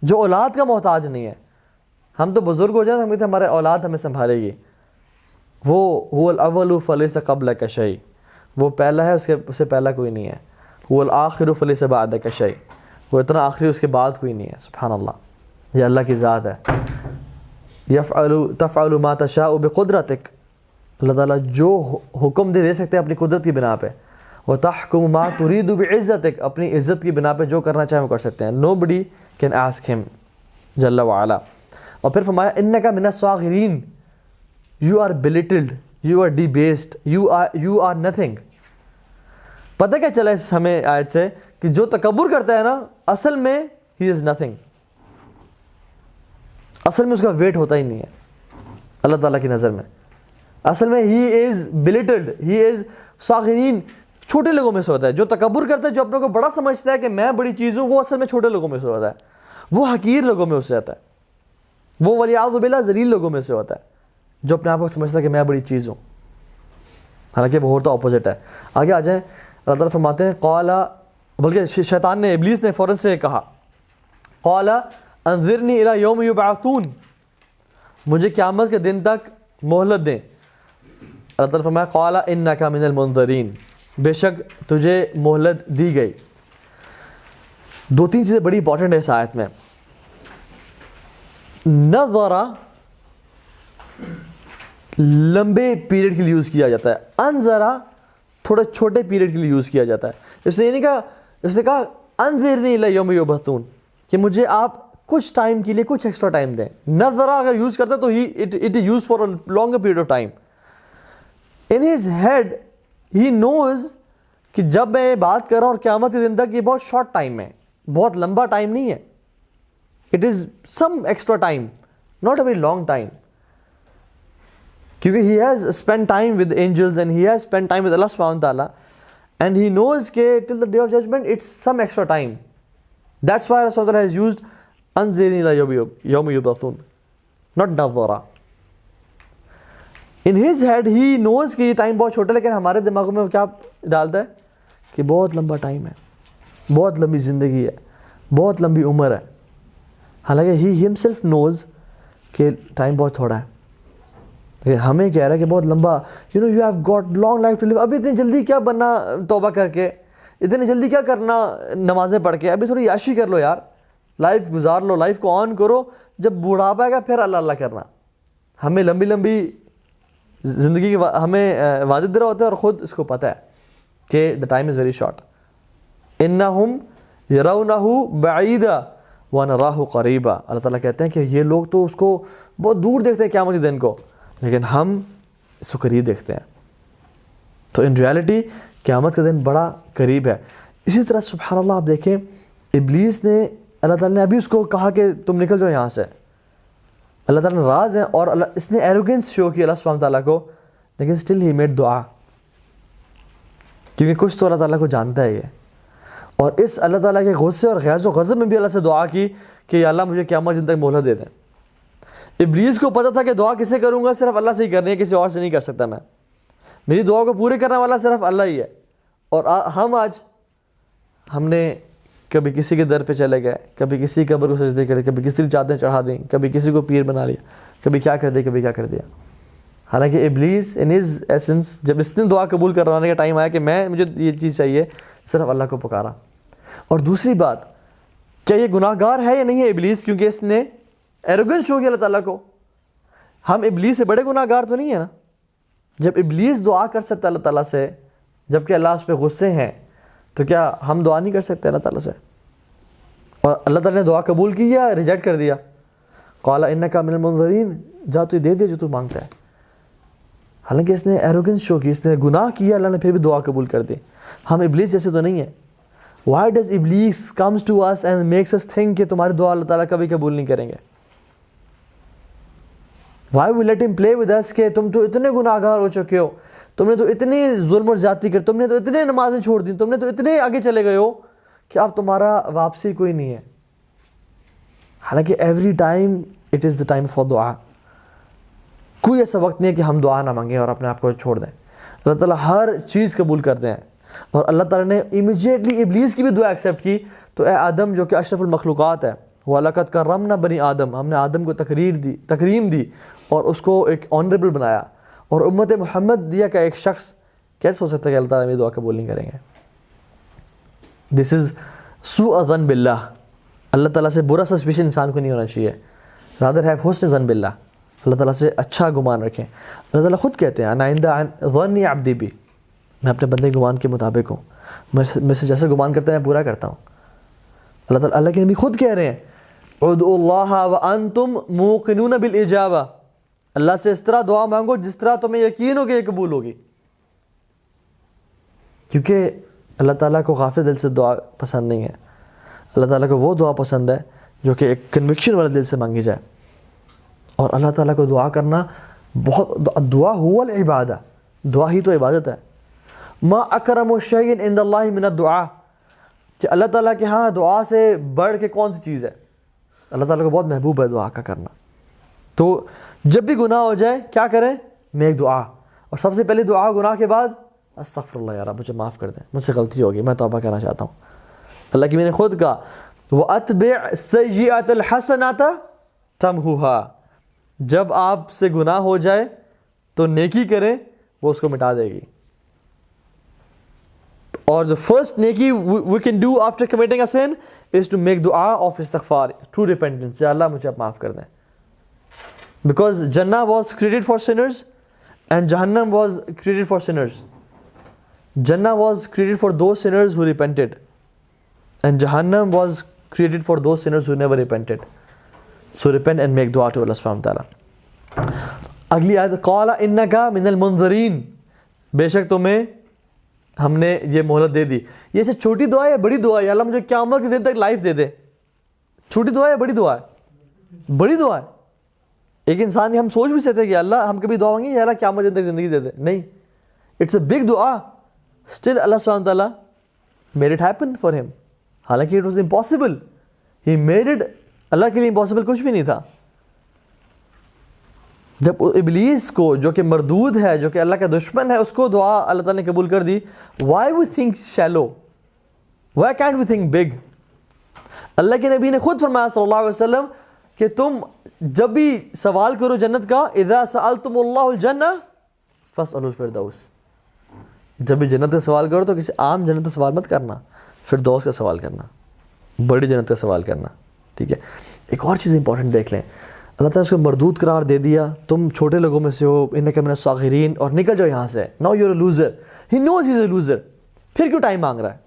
جو اولاد کا محتاج نہیں ہے. ہم تو بزرگ ہو جائیں, ہم کہتے ہیں ہمارے اولاد ہمیں سنبھالے گی. وہ هو الاول فلیس قبلک شیء. وہ پہلا ہے, اس سے پہلا کوئی نہیں ہے. هو الآخر فلیس بعدک شیء. وہ اتنا آخری, اس کے بعد کوئی نہیں ہے. سبحان اللہ. یہ اللہ کی ذات ہے. تفعل ما تشاء بقدرتک. اللہ تعالیٰ جو حکم دے سکتے ہیں اپنی قدرت کی بنا پہ. وتحکم ما ترید بعزتک. اپنی عزت کی بنا پہ جو کرنا چاہے وہ کر سکتے ہیں. nobody can ask him جل وعلا. اور پھر فرمایا انک من الصاغرین. You are belittled, you are debased, you are nothing. پتہ کیا چلا اس ہمیں آیت سے کہ جو تکبر کرتا ہے نا اصل میں he is nothing. اصل میں اس کا ویٹ ہوتا ہی نہیں ہے اللہ تعالیٰ کی نظر میں. اصل میں he is belittled, he is صاغرین. چھوٹے لوگوں میں سے ہوتا ہے جو تکبر کرتا ہے, جو اپنے کو بڑا سمجھتا ہے کہ میں بڑی چیز ہوں, وہ اصل میں چھوٹے لوگوں میں سے ہوتا ہے. وہ حقیر لوگوں میں سے ہوتا ہے, وہ ولیعوذ باللہ ذلیل لوگوں میں سے ہوتا ہے, جو اپنے آپ کو سمجھتا ہے کہ میں بڑی چیز ہوں, حالانکہ وہ ہوتا اپوزٹ ہے. آگے آ جائیں, اللہ تعالیٰ فرماتے ہیں قال, بلکہ شیطان نے, ابلیس نے فوراً سے کہا قال انظرنی الی یوم یبعثون, مجھے قیامت کے دن تک مہلت دیں. اللہ تعالیٰ فرمایا قال انک من المنظرین, بے شک تجھے مہلت دی گئی. دو تین چیزیں بڑی امپورٹنٹ ہے اس آیت میں. نظرہ لمبے پیریڈ کے لیے یوز کیا جاتا ہے, انذرا تھوڑے چھوٹے پیریڈ کے لیے یوز کیا جاتا ہے. اس نے یہ نہیں کہا, اس نے کہا انذرنی الی یوم یبعثون, کہ مجھے آپ کچھ ٹائم کے لیے کچھ ایکسٹرا ٹائم دیں. نظرہ اگر یوز کرتا ہے تو it is use for a longer period of time. In his head he knows کہ جب میں یہ بات کر رہا ہوں اور قیامت کے دن تک, یہ بہت شارٹ ٹائم ہے, بہت لمبا ٹائم نہیں ہے. It is some extra time, not a very long time, کیونکہ he has spent time with angels and he has spent time with Allah subhanahu wa ta'ala, and he knows کہ till the day of judgment it's some extra time. That's why Allah subhanahu wa ta'ala has used anzirni ila yawm yub'athun, not nadhara. In his head he knows کہ یہ time بہت چھوٹا ہے, لیکن ہمارے دماغوں میں کیا ڈالتا ہے کہ بہت لمبا ٹائم ہے, بہت لمبی زندگی ہے, بہت لمبی عمر ہے. حالانکہ he himself knows کہ ٹائم بہت تھوڑا ہے. ہمیں کہہ رہا ہے کہ بہت لمبا, you have got long life to live. ابھی اتنی جلدی کیا بننا توبہ کر کے, اتنی جلدی کیا کرنا نمازیں پڑھ کے, ابھی تھوڑی عیاشی کر لو یار, لائف گزار لو, لائف کو آن کرو, جب بوڑھاپا آئے گا پھر اللہ اللہ کرنا. ہمیں لمبی لمبی زندگی کی ہمیں وعدے دے رہا ہوتا ہے, اور خود اس کو پتہ ہے کہ the time is very short. انہم یرونہ بعیدا ونراہ قریبا. اللہ تعالیٰ کہتے ہیں کہ یہ لوگ تو اس کو بہت دور دیکھتے ہیں قیامت کے دن کو, لیکن ہم اس کو قریب دیکھتے ہیں. تو ان ریالٹی قیامت کا دن بڑا قریب ہے. اسی طرح سبحان اللہ آپ دیکھیں, ابلیس نے, اللہ تعالیٰ نے ابھی اس کو کہا کہ تم نکل جاؤ یہاں سے, اللہ تعالیٰ نے راز ہیں, اور اس نے ایروگنس شو کی اللہ سبحانہ تعالیٰ کو, لیکن اسٹل ہی میڈ دعا, کیونکہ کچھ تو اللہ تعالیٰ کو جانتا ہے یہ. اور اس اللہ تعالیٰ کے غصے اور غیظ و غضب میں بھی اللہ سے دعا کی کہ یا اللہ مجھے قیامت دن تک مہلت دے دیں. ابلیس کو پتہ تھا کہ دعا کسے کروں گا, صرف اللہ سے ہی کرنی ہے, کسی اور سے نہیں کر سکتا میں, میری دعا کو پورے کرنے والا صرف اللہ ہی ہے. اور ہم نے کبھی کسی کے در پہ چلے گئے, کبھی کسی قبر کو سجدے کرے, کبھی کسی کی چادریں چڑھا دیں, کبھی کسی کو پیر بنا لیا, کبھی کیا کر دیا, کبھی کیا کر دیا. حالانکہ ابلیس ان ہز ایسنس, جب اس نے دعا قبول کروانے کا ٹائم آیا کہ مجھے یہ چیز چاہیے, صرف اللہ کو پکارا. اور دوسری بات, کیا یہ گناہ گار ہے یا نہیں ہے ابلیس, کیونکہ اس نے ایروگنس شو کیا اللہ تعالیٰ کو. ہم ابلیس سے بڑے گناہ گار تو نہیں ہیں نا. جب ابلیس دعا کر سکتا اللہ تعالیٰ سے, جبکہ اللہ اس پہ غصے ہیں, تو کیا ہم دعا نہیں کر سکتے اللہ تعالیٰ سے؟ اور اللہ تعالیٰ نے دعا قبول کی یا ریجیکٹ کر دیا؟ قال انک من المنظرین, جا تو دے دے جو تو مانگتا ہے. حالانکہ اس نے ایروگنس شو کی, اس نے گناہ کیا, اللہ نے پھر بھی دعا قبول کر دی. ہم ابلیس جیسے تو نہیں ہیں. Why does Iblis comes to us and makes us think کہ تمہاری دعا اللہ تعالیٰ کبھی قبول نہیں کریں گے؟ Why we let him play with us کہ تم تو اتنے گناہ گار ہو چکے ہو, تم نے تو اتنی ظلم اور زیادتی کر, تم نے تو اتنے نمازیں چھوڑ دی, تم نے تو اتنے آگے چلے گئے ہو کہ اب تمہارا واپسی کوئی نہیں ہے. حالانکہ every time it is the time for دعا. کوئی ایسا وقت نہیں ہے کہ ہم دعا نہ مانگیں اور اپنے آپ کو چھوڑ دیں. اللہ تعالیٰ ہر چیز قبول کرتے ہیں. اور اللہ تعالیٰ نے امیجیٹلی ابلیس کی بھی دعا ایکسیپٹ کی. تو اے آدم جو کہ اشرف المخلوقات ہے, وَلَقَدْ كَرَّمْنَا بَنِي آدم, ہم نے آدم کو تکریم دی اور اس کو ایک آنریبل بنایا. اور امت محمد دیا کا ایک شخص کیسے ہو سکتا ہے کہ اللہ تعالیٰ میری دعا قبول نہیں کریں گے؟ دس از سوء ظن باللہ. اللہ تعالیٰ سے برا سسپیشن انسان کو نہیں ہونا چاہیے. رادر ہیو حسن ظن باللہ, اللہ تعالیٰ سے اچھا گمان رکھیں. اللہ تعالیٰ خود کہتے ہیں انا عند ظن عبدی بی, میں اپنے بندے گمان کے مطابق ہوں, میں سے جیسا گمان کرتا ہے میں پورا کرتا ہوں. اللہ تعالیٰ, اللہ کے نبی خود کہہ رہے ہیں ادعوا اللہ وانتم موقنون بالاجابہ, اللہ سے اس طرح دعا مانگو جس طرح تمہیں یقین ہو کہ یہ قبول ہوگی. کیونکہ اللہ تعالیٰ کو غافل دل سے دعا پسند نہیں ہے. اللہ تعالیٰ کو وہ دعا پسند ہے جو کہ ایک کنوکشن والے دل سے مانگی جائے. اور اللہ تعالیٰ کو دعا کرنا بہت, دعا هو العبادہ, دعا ہی تو عبادت ہے. ما اکرم شیء عند اللہ من الدعاء, کہ اللہ تعالیٰ کے ہاں دعا سے بڑھ کے کون سی چیز ہے؟ اللہ تعالیٰ کو بہت محبوب ہے دعا کا کرنا. تو جب بھی گناہ ہو جائے کیا کریں؟ میک دعا. اور سب سے پہلی دعا گناہ کے بعد استغفر اللہ یا رب مجھے معاف کر دیں, مجھ سے غلطی ہوگی, میں توبہ کرنا چاہتا ہوں. اللہ کی میں نے خود کہا وَأَتْبِعْ السَّيِّئَةَ الْحَسَنَةَ تَمْحُوهَا, جب آپ سے گناہ ہو جائے تو نیکی کریں, وہ اس کو مٹا دے گی. اور the first نیکی we can do after committing a sin is to make dua of istighfar, true repentance. یا اللہ مجھے آپ معاف کر دیں. Because Jannah was created for sinners and Jahannam was created for sinners. Jannah was created for those sinners who repented and Jahannam was created for those sinners who never repented. So repent and make dua to Allah subhanahu wa ta'ala. اگلی آیت قَالَ إِنَّكَ مِنَ الْمُنظَرِينَ, بے شک تمہیں ہم نے یہ مہلت دے دی. یہ سے چھوٹی دعا ہے یا بڑی دعا ہے؟ اللہ مجھے قیامت کے دن تک لائف دے دے. چھوٹی دعا ہے یا بڑی دعا ہے؟ بڑی دعا ہے. ایک انسان ہم سوچ بھی سکتے ہیں کہ اللہ ہم کبھی دعا مانگیں یا اللہ قیامت کے دن تک زندگی دے دے. نہیں, اٹس اے بگ دعا. اسٹل اللہ سبحانہ و تعالیٰ میڈ اٹ ہیپن فار ہم, حالانکہ it was impossible. He made it, اللہ کے لیے امپاسبل کچھ بھی نہیں تھا. جب ابلیس کو جو کہ مردود ہے, جو کہ اللہ کا دشمن ہے, اس کو دعا اللہ تعالیٰ نے قبول کر دی. Why we think shallow, why can't we think big? اللہ کے نبی نے خود فرمایا صلی اللہ علیہ وسلم کہ تم جب بھی سوال کرو جنت کا, اذا سألتم اللہ الجنہ فاسألوا الفردوس, جب بھی جنت کا سوال کرو تو کسی عام جنت کا سوال مت کرنا, فردوس کا سوال کرنا, بڑی جنت کا سوال کرنا. ٹھیک ہے. ایک اور چیز امپورٹنٹ دیکھ لیں, اللہ تعالیٰ اس کو مردود قرار دے دیا, تم چھوٹے لوگوں میں سے ہو, انک من الصاغرین, اور نکل جاؤ یہاں سے. Now you are a loser. He knows he is a loser. پھر کیوں ٹائم مانگ رہا ہے؟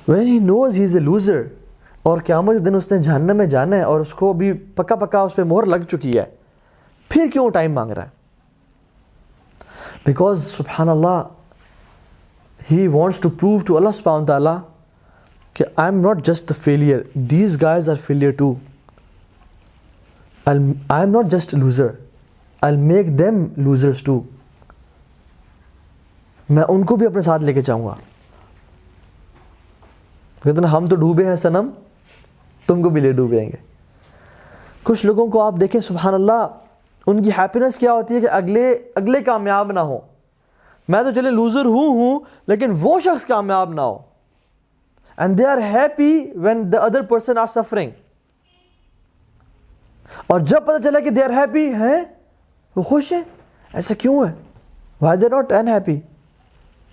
when he knows he is a loser, اور قیامت کے دن اس نے جہنم میں جانا ہے اور اس کو بھی پکا پکا اس پہ مہر لگ چکی ہے, پھر کیوں ٹائم مانگ رہا ہے؟ بیکاز سبحان اللہ he wants to prove to Allah subhanahu wa ta'ala کہ I am not just the failure, these guys are failure too. I am not just a loser, I'll make them losers too. میں ان کو بھی اپنے ساتھ لے کے جاؤں گا. کہتے ہیں ہم تو ڈوبے ہیں صنم, تم کو بھی لے ڈوبیں گے. کچھ لوگوں کو آپ دیکھیں سبحان اللہ, ان کی ہیپینس کیا ہوتی ہے کہ اگلے کامیاب نہ ہو. میں تو چلے لوزر ہوں لیکن وہ شخص کامیاب نہ ہو. And they are happy when the other person are suffering. اور جب پتہ چلا کہ they are happy ہیں, وہ خوش ہیں, ایسا کیوں ہے؟ Why they are not unhappy?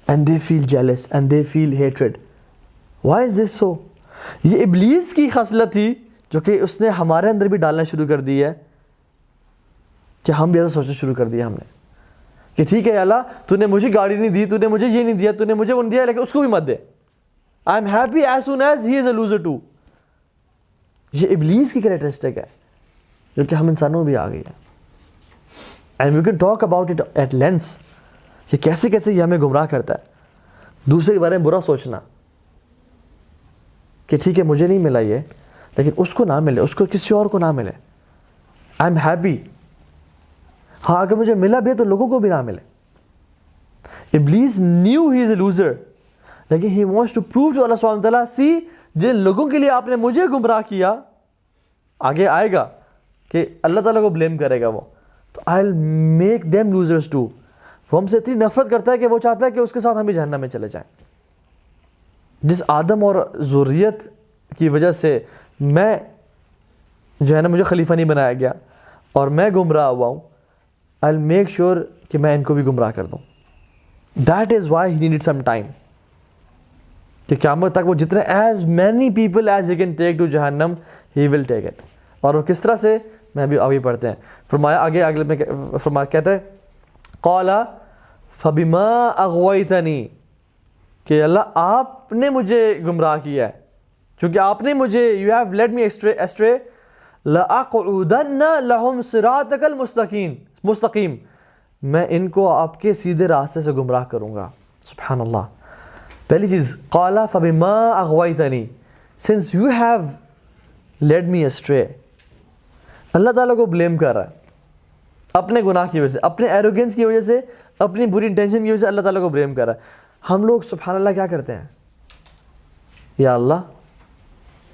And they feel jealous and they feel hatred. Why is this so? یہ ابلیس کی خصلت تھی جو کہ اس نے ہمارے اندر بھی ڈالنا شروع کر دی ہے, کہ ہم بھی ایسا سوچنا شروع کر دیا ہم نے کہ ٹھیک ہے اللہ تو نے مجھے گاڑی نہیں دی, تو نے مجھے یہ نہیں دیا, تو نے مجھے وہ نہیں دیا, لیکن اس کو بھی مت دے. I am happy as soon as he is a loser too. یہ ابلیس کی کریکٹرسٹک ہے جو کہ ہم انسانوں میں بھی آ گئی ہے. And we can talk about it at length. کہ کیسے یہ ہمیں گمراہ کرتا ہے. دوسرے کے بارے میں برا سوچنا کہ ٹھیک ہے مجھے نہیں ملا یہ, لیکن اس کو نہ ملے, اس کو کسی اور کو نہ ملے. I am happy. ہاں اگر مجھے ملا بھی تو لوگوں کو بھی نہ ملے. ابلیس knew he is a loser, لیکن he wants to prove to Allah subhanahu wa ta'ala, see جن لوگوں کے لیے آپ نے مجھے گمراہ کیا, آگے آئے گا کہ اللہ تعالیٰ کو بلیم کرے گا وہ, تو I'll make them losers too. وہ ہم سے اتنی نفرت کرتا ہے کہ وہ چاہتا ہے کہ اس کے ساتھ ہم بھی جہنم میں چلے جائیں. جس آدم اور ذریت کی وجہ سے میں جو ہے نا مجھے خلیفہ نہیں بنایا گیا اور میں گمراہ ہوا ہوں, I'll make sure کہ میں ان کو بھی گمراہ کر دوں. That is why he needed some time. کہ قیامت تک وہ جتنے as many people as he can take to جہنم he will take it. اور وہ کس طرح سے, میں بھی ابھی پڑھتے ہیں. فرمایا اگلے میں فرمایا کہتا ہے قال فبما اغویتنی, کہ اللہ آپ نے مجھے گمراہ کیا ہے, چونکہ آپ نے مجھے you have led me astray لأقعدن لهم صراطک المستقیم, میں ان کو آپ کے سیدھے راستے سے گمراہ کروں گا. سبحان اللہ. پہلی چیز قال فبما اغویتنی, since you have led me astray. اللہ تعالیٰ کو بلیم کر رہا ہے اپنے گناہ کی وجہ سے, اپنے ایروگنس کی وجہ سے, اپنی بری انٹینشن کی وجہ سے اللہ تعالیٰ کو بلیم کر رہا ہے. ہم لوگ سبحان اللہ کیا کرتے ہیں, یا اللہ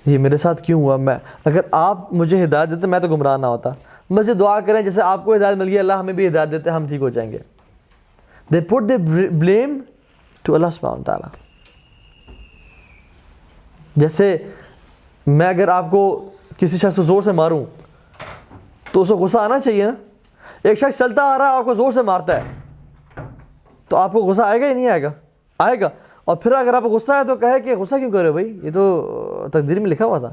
یہ میرے ساتھ کیوں ہوا؟ میں اگر آپ مجھے ہدایت دیتے میں تو گمراہ نہ ہوتا. بس یہ دعا کریں جیسے آپ کو ہدایت مل گئی اللہ ہمیں بھی ہدایت دیتے ہم ٹھیک ہو جائیں گے. They put the blame to Allah subhanahu wa ta'ala. جیسے میں اگر آپ کو کسی شخص کو زور سے ماروں تو اس کو غصہ آنا چاہیے نا. ایک شخص چلتا آ رہا ہے آپ کو زور سے مارتا ہے تو آپ کو غصہ آئے گا یا نہیں آئے گا؟ آئے گا. اور پھر اگر آپ کو غصہ ہے تو کہے کہ غصہ کیوں کرے بھائی، یہ تو تقدیر میں لکھا ہوا تھا.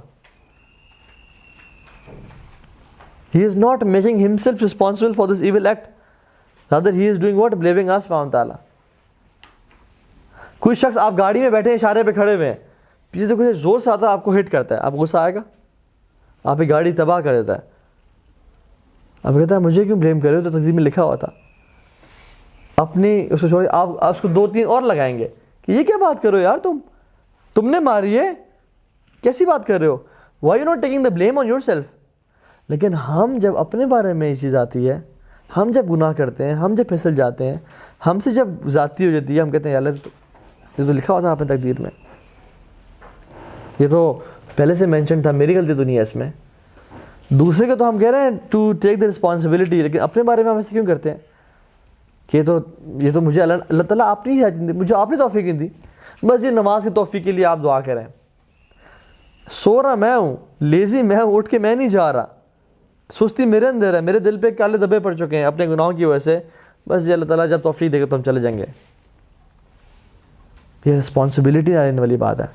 He is not making himself responsible for this evil act. Rather he is doing what? Blaming us subhanahu wa ta'ala. کوئی شخص آپ گاڑی میں بیٹھے ہیں اشارے پہ کھڑے ہوئے ہیں، پیچھے سے کچھ زور سے آتا ہے آپ کو ہٹ کرتا ہے، آپ کو غصہ آئے گا؟ آپ کی گاڑی تباہ کر دیتا ہے، آپ کہتا ہے مجھے کیوں بلیم کر رہے ہو، تو تقدیر میں لکھا ہوا تھا. اپنی اس کو چھوڑ آپ اس کو 2-3 اور لگائیں گے کہ یہ کیا بات کر رہے ہو یار، تم نے ماری ہے، کیسی بات کر رہے ہو، why you not taking the blame on yourself. لیکن ہم جب اپنے بارے میں یہ چیز آتی ہے، ہم جب گناہ کرتے ہیں، ہم جب پھسل جاتے ہیں، ہم سے جب ذاتی ہو جاتی ہے، ہم کہتے ہیں یار یہ تو لکھا ہوا تھا آپ نے تقدیر میں، یہ تو پہلے سے مینشن تھا، میری غلطی تو نہیں ہے اس میں. دوسرے کو تو ہم کہہ رہے ہیں ٹو ٹیک دا رسپانسبلٹی، لیکن اپنے بارے میں ہم ایسے کیوں کرتے ہیں کہ یہ تو مجھے اللہ تعالیٰ آپ نے ہی دی، مجھے آپ نے توفیق نہیں دی. بس یہ نماز کی توفیق کے لیے آپ دعا کریں. سو رہا میں ہوں، لیزی میں ہوں، اٹھ کے میں نہیں جا رہا، سستی میرے اندر ہے، میرے دل پہ کالے دبے پڑ چکے ہیں اپنے گناہوں کی وجہ سے، بس یہ اللہ تعالیٰ جب توفیق دے گا تو ہم چلے جائیں گے. یہ رسپانسبلٹی لینے والی بات ہے.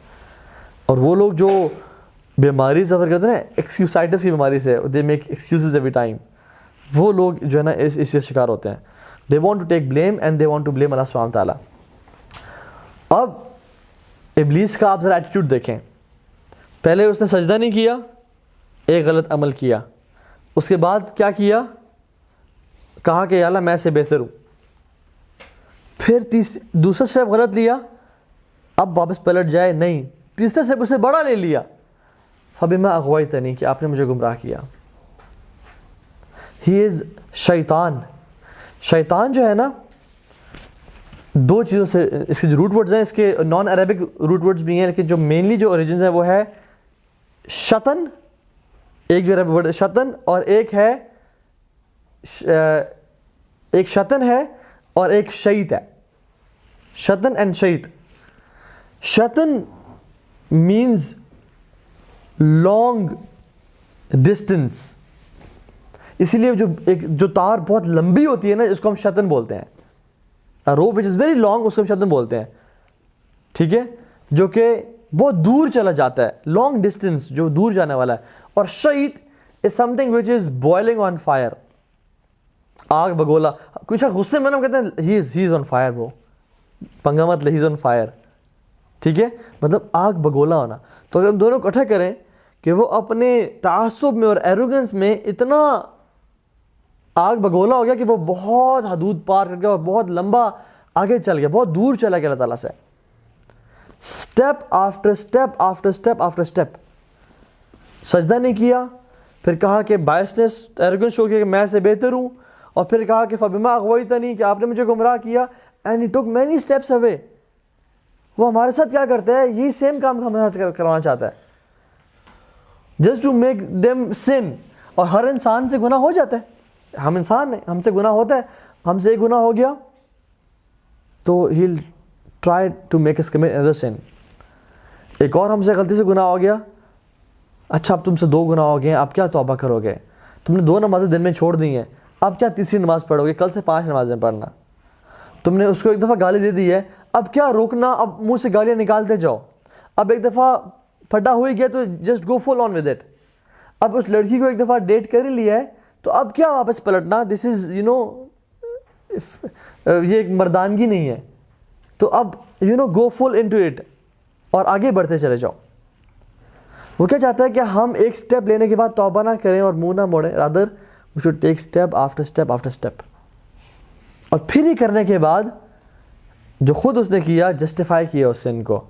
اور وہ لوگ جو بیماری سفر کرتے ہیں نا، ایکسکیوسائٹس کی بیماری سے، they make excuses every time, وہ لوگ جو ہے نا اس سے شکار ہوتے ہیں. They want to take blame and they want to blame اللہ سبحانہ تعالیٰ. اب ابلیس کا آپ ذرا ایٹیٹیوڈ دیکھیں. پہلے اس نے سجدہ نہیں کیا، ایک غلط عمل کیا، اس کے بعد کیا کیا؟ کہا کہ یا اللہ میں سے بہتر ہوں. پھر دوسرا اسٹیپ غلط لیا، اب واپس پلٹ جائے نہیں، تیسرا اسٹیپ اسے بڑا لے لیا، فبما اغویتنی، کہ آپ نے مجھے گمراہ کیا. ہی از شیطان. شیطان جو ہے نا، 2 چیزوں سے اس کے جو روٹ ورڈز ہیں، اس کے نان عربک روٹ ورڈز بھی ہیں، لیکن جو مینلی جو اوریجنز ہیں وہ ہے شطن، ایک جو عربی ورڈ شطن، اور ایک شطن ہے اور ایک شیط ہے. شطن اینڈ شیط. شطن مینز لانگ ڈسٹینس، اسی لیے جو تار بہت لمبی ہوتی ہے نا، اس کو ہم شطن بولتے ہیں. روپ وچ از ویری لانگ، اس کو ہم شطن بولتے ہیں، ٹھیک ہے، جو کہ بہت دور چلا جاتا ہے، لانگ ڈسٹینس جو دور جانے والا ہے. اور شیط is something which is boiling on fire, آگ بگولا. کچھ غصے میں نا کہتے ہیں ہی از آن فائر، وہ پنگا مت لے، ہی از آن فائر، ٹھیک ہے، مطلب آگ بگولا ہونا. تو اگر ہم دونوں اکٹھا کریں کہ وہ اپنے تعصب میں اور ایروگنس میں اتنا آگ بگولا ہو گیا کہ وہ بہت حدود پار کر گیا اور بہت لمبا آگے چل گیا، بہت دور چلا گیا اللہ تعالیٰ سے، step after step after step after step. سجدہ نہیں کیا، پھر کہا کہ بائسنس ایروگنس ہو گیا کہ میں سے بہتر ہوں، اور پھر کہا کہ فبما اغویتنی، کہ آپ نے مجھے گمراہ کیا. And he took many steps away. وہ ہمارے ساتھ کیا کرتا ہے، یہی سیم کام ہمارے ساتھ کروانا چاہتا ہے، جسٹ ٹو میک دیم سن. اور ہر انسان سے گناہ ہو جاتا ہے، ہم انسان ہیں، ہم سے گناہ ہوتا ہے. ہم سے ایک گناہ ہو گیا تو he will try to make us commit another sin. ایک اور ہم سے غلطی سے گناہ ہو گیا، اچھا اب تم سے 2 گناہ ہو گئے ہیں، اب کیا توبہ کرو گے؟ تم نے 2 نمازیں دن میں چھوڑ دی ہیں، اب کیا تیسری نماز پڑھو گے؟ کل سے 5 نمازیں پڑھنا. تم نے اس کو ایک دفعہ گالی دے دی ہے، اب کیا روکنا؟ اب منہ سے گالیاں نکالتے جاؤ. اب ایک دفعہ پھٹا ہو ہی گیا تو just go full on with it. اب اس لڑکی کو ایک دفعہ ڈیٹ کر ہی لیا ہے تو اب کیا واپس پلٹنا؟ دس از یہ ایک مردانگی نہیں ہے. تو اب گو فل انٹو اٹ اور آگے بڑھتے چلے جاؤ. وہ کیا چاہتا ہے کہ ہم ایک سٹیپ لینے کے بعد توبہ نہ کریں اور منہ نہ موڑیں، rather we should take step after step after step. اور پھر یہ کرنے کے بعد جو خود اس نے کیا، جسٹیفائی کیا اس سن کو،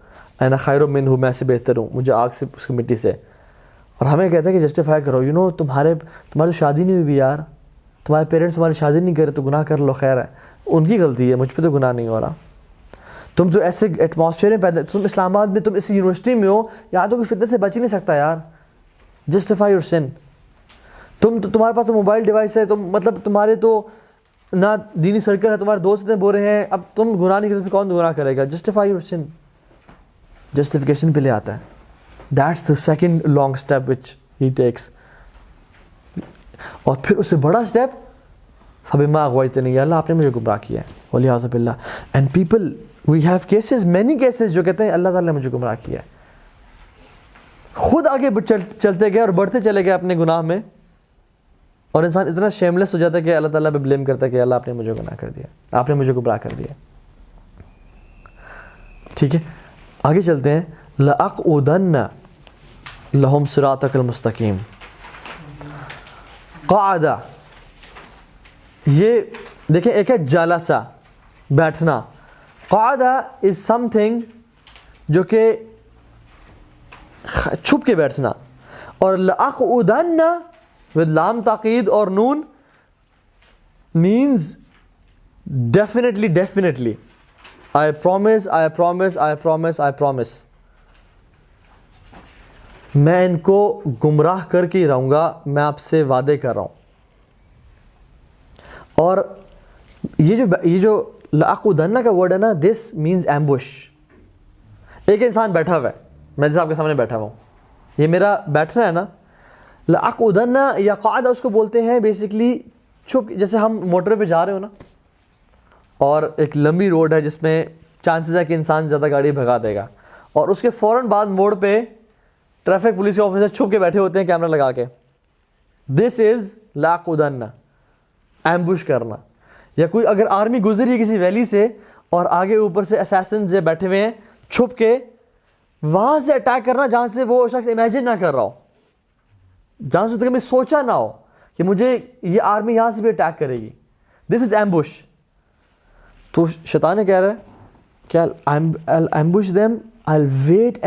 انا خیر منہ، میں سے بہتر ہوں، مجھے آگ سے اس کی مٹی سے. اور ہمیں کہتے ہیں کہ جسٹیفائی کرو، تمہاری تو شادی نہیں ہوئی یار، تمہارے پیرنٹس تمہاری شادی نہیں کرے تو گناہ کر لو، خیر ہے، ان کی غلطی ہے، مجھ پہ تو گناہ نہیں ہو رہا. تم تو ایسے ایٹماسفیئر میں پیدا, تم اسلام آباد میں, تم اس یونیورسٹی میں ہو, یہاں تو کوئی فتنہ سے بچ ہی نہیں سکتا یار. جسٹیفائی یور سن. تمہارے پاس تو موبائل ڈیوائس ہے, تم مطلب تمہارے تو نہ دینی سرکل ہے, تمہارے دوست اتنے بول رہے ہیں, اب تم گناہ نہیں کرتے, کون گناہ کرے گا؟ Justify your sin. جسٹیفیکیشن پہ لے آتا ہے. That's the second long step which he takes. اور پھر اس سے بڑا اسٹیپ, فبما اغویتنی, یا اللہ آپ نے مجھے گمراہ کیا ہے, والعیاذ باللہ. And people, we have cases, many cases, جو کہتے ہیں اللہ تعالیٰ نے مجھے گمراہ کیا ہے. خود آگے چلتے گئے اور بڑھتے چلے گئے اپنے گناہ میں, اور انسان اتنا شیملیس ہو جاتا ہے کہ اللہ تعالیٰ پہ بلیم کرتا ہے کہ اللہ آپ نے مجھے گناہ کر دیا, آپ نے مجھے گمراہ کر دیا. ٹھیک ہے, آگے چلتے ہیں. لَأَقْعُدَنَّ لَهُمْ صِرَاطَكَ الْمُسْتَقِيمَ. قَعَدَ, یہ دیکھیں ایک ہے جلسہ, بیٹھنا. قعد از سم تھنگ جو کہ چھپ کے بیٹھنا, اور لأقعدن with لام تاکید اور نون means definitely. I promise. میں ان کو گمراہ کر کے ہی رہوں گا, میں آپ سے وعدے کر رہا ہوں. اور یہ جو لأقعدن کا ورڈ ہے نا, this means ambush. ایک انسان بیٹھا ہوا ہے, میں جیسے آپ کے سامنے بیٹھا ہوا ہوں, یہ میرا بیٹھنا ہے نا. لأقعدن یا قعدہ اس کو بولتے ہیں بیسکلی چھپ. جیسے ہم موٹر پہ جا رہے ہو نا, اور ایک لمبی روڈ ہے جس میں چانسز ہے کہ انسان زیادہ گاڑی بھگا دے گا, اور اس کے فوراً بعد موڑ پہ ٹریفک پولیس کے آفیسر چھپ کے بیٹھے ہوتے ہیں کیمرہ لگا کے. دس از لأقعدن, ایمبوش کرنا. یا کوئی اگر آرمی گزری ہے کسی ویلی سے, اور آگے اوپر سے اسیسنز بیٹھے ہوئے ہیں چھپ کے, وہاں سے اٹیک کرنا جہاں سے وہ شخص امیجن نہ کر رہا ہو, جہاں سے کبھی سوچا نہ ہو کہ مجھے یہ آرمی یہاں سے بھی اٹیک کرے گی. دس از ایمبوش. تو شیطان کہہ رہا ہے کہ I'll ambush them, I'll wait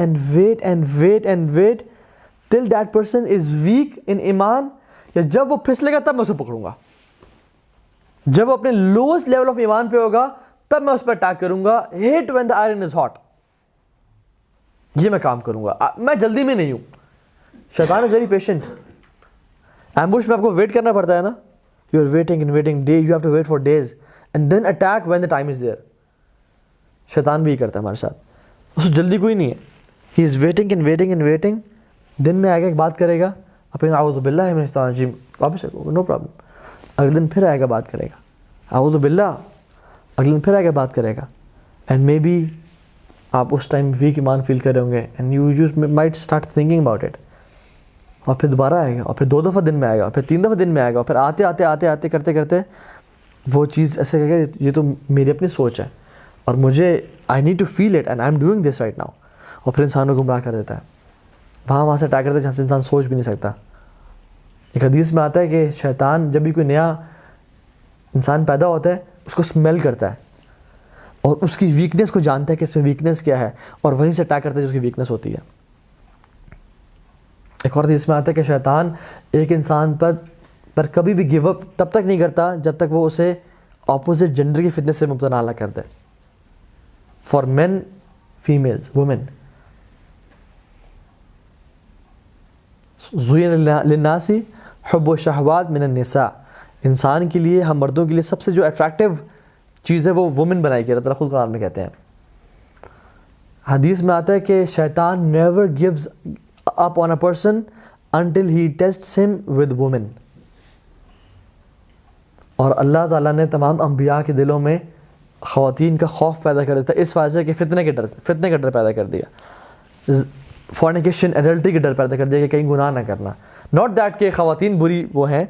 till that person is weak in ایمان, یا جب وہ پھسلے گا تب میں اسے پکڑوں گا. جب وہ اپنے لوسٹ لیول آف ایمان پہ ہوگا تب میں اس پہ اٹیک کروں گا. hit when the iron is hot. یہ میں کام کروں گا, میں جلدی میں نہیں ہوں. شیطان is very patient. ایمبوش میں آپ کو ویٹ کرنا پڑتا ہے نا, you are waiting day, you have to wait for days and then attack when the time is there. شیطان بھی کرتا ہے ہمارے ساتھ, اس کو جلدی کوئی نہیں ہے. he is waiting. دن میں آگے ایک بات کرے گا, اپنے اعوذ باللہ من الشیطان الرجیم, واپس نو پرابلم. اگلے دن پھر آئے گا بات کرے گا, اعوذ باللہ, اگلے دن پھر آئے گا بات کرے گا. اینڈ مے بی آپ اس ٹائم ویک ایمان فیل کر رہے ہوں گے, and you might start thinking about it. اور پھر دوبارہ آئے گا, اور پھر 2 دفعہ دن میں آئے گا, اور پھر 3 دفعہ دن میں آئے گا, اور پھر آتے کرتے وہ چیز ایسے کہے گا یہ تو میری اپنی سوچ ہے, اور مجھے I need to feel it and I am doing this right now. اور پھر انسان کو گمراہ کر دیتا ہے, وہاں سے اٹیک کرتا ہے جہاں سے انسان سوچ بھی نہیں سکتا. ایک حدیث میں آتا ہے کہ شیطان جب بھی کوئی نیا انسان پیدا ہوتا ہے اس کو اسمیل کرتا ہے, اور اس کی ویکنیس کو جانتا ہے کہ اس میں ویکنیس کیا ہے, اور وہیں سے اٹیک کرتا ہے جو اس کی ویکنیس ہوتی ہے. ایک اور حدیث میں آتا ہے کہ شیطان ایک انسان پر کبھی بھی گیو اپ تب تک نہیں کرتا جب تک وہ اسے اپوزٹ جینڈر کی فتنس سے مبتلا نہ کر دے. For men, females, women. زُیِّنَ لِلنَّاسِ حُبُّ الشَّهَوَاتِ مِنَ النِّسَاءِ. انسان کے لیے, ہم مردوں کے لیے سب سے جو اٹریکٹیو چیز ہے وہ وومن بنائی گئی, اللہ تعالیٰ خود قرآن میں کہتے ہیں. حدیث میں آتا ہے کہ شیطان never gives up on a person until he tests ہم ود وومن. اور اللہ تعالیٰ نے تمام انبیاء کے دلوں میں خواتین کا خوف پیدا کر دیتا, اس وجہ سے کہ فتنے کا ڈر پیدا کر دیا, فورنیکیشن, ایڈلٹری کا ڈر پیدا کر دیا کہ کہیں گناہ نہ کرنا. ناٹ دیٹ کہ خواتین بری وہ ہیں,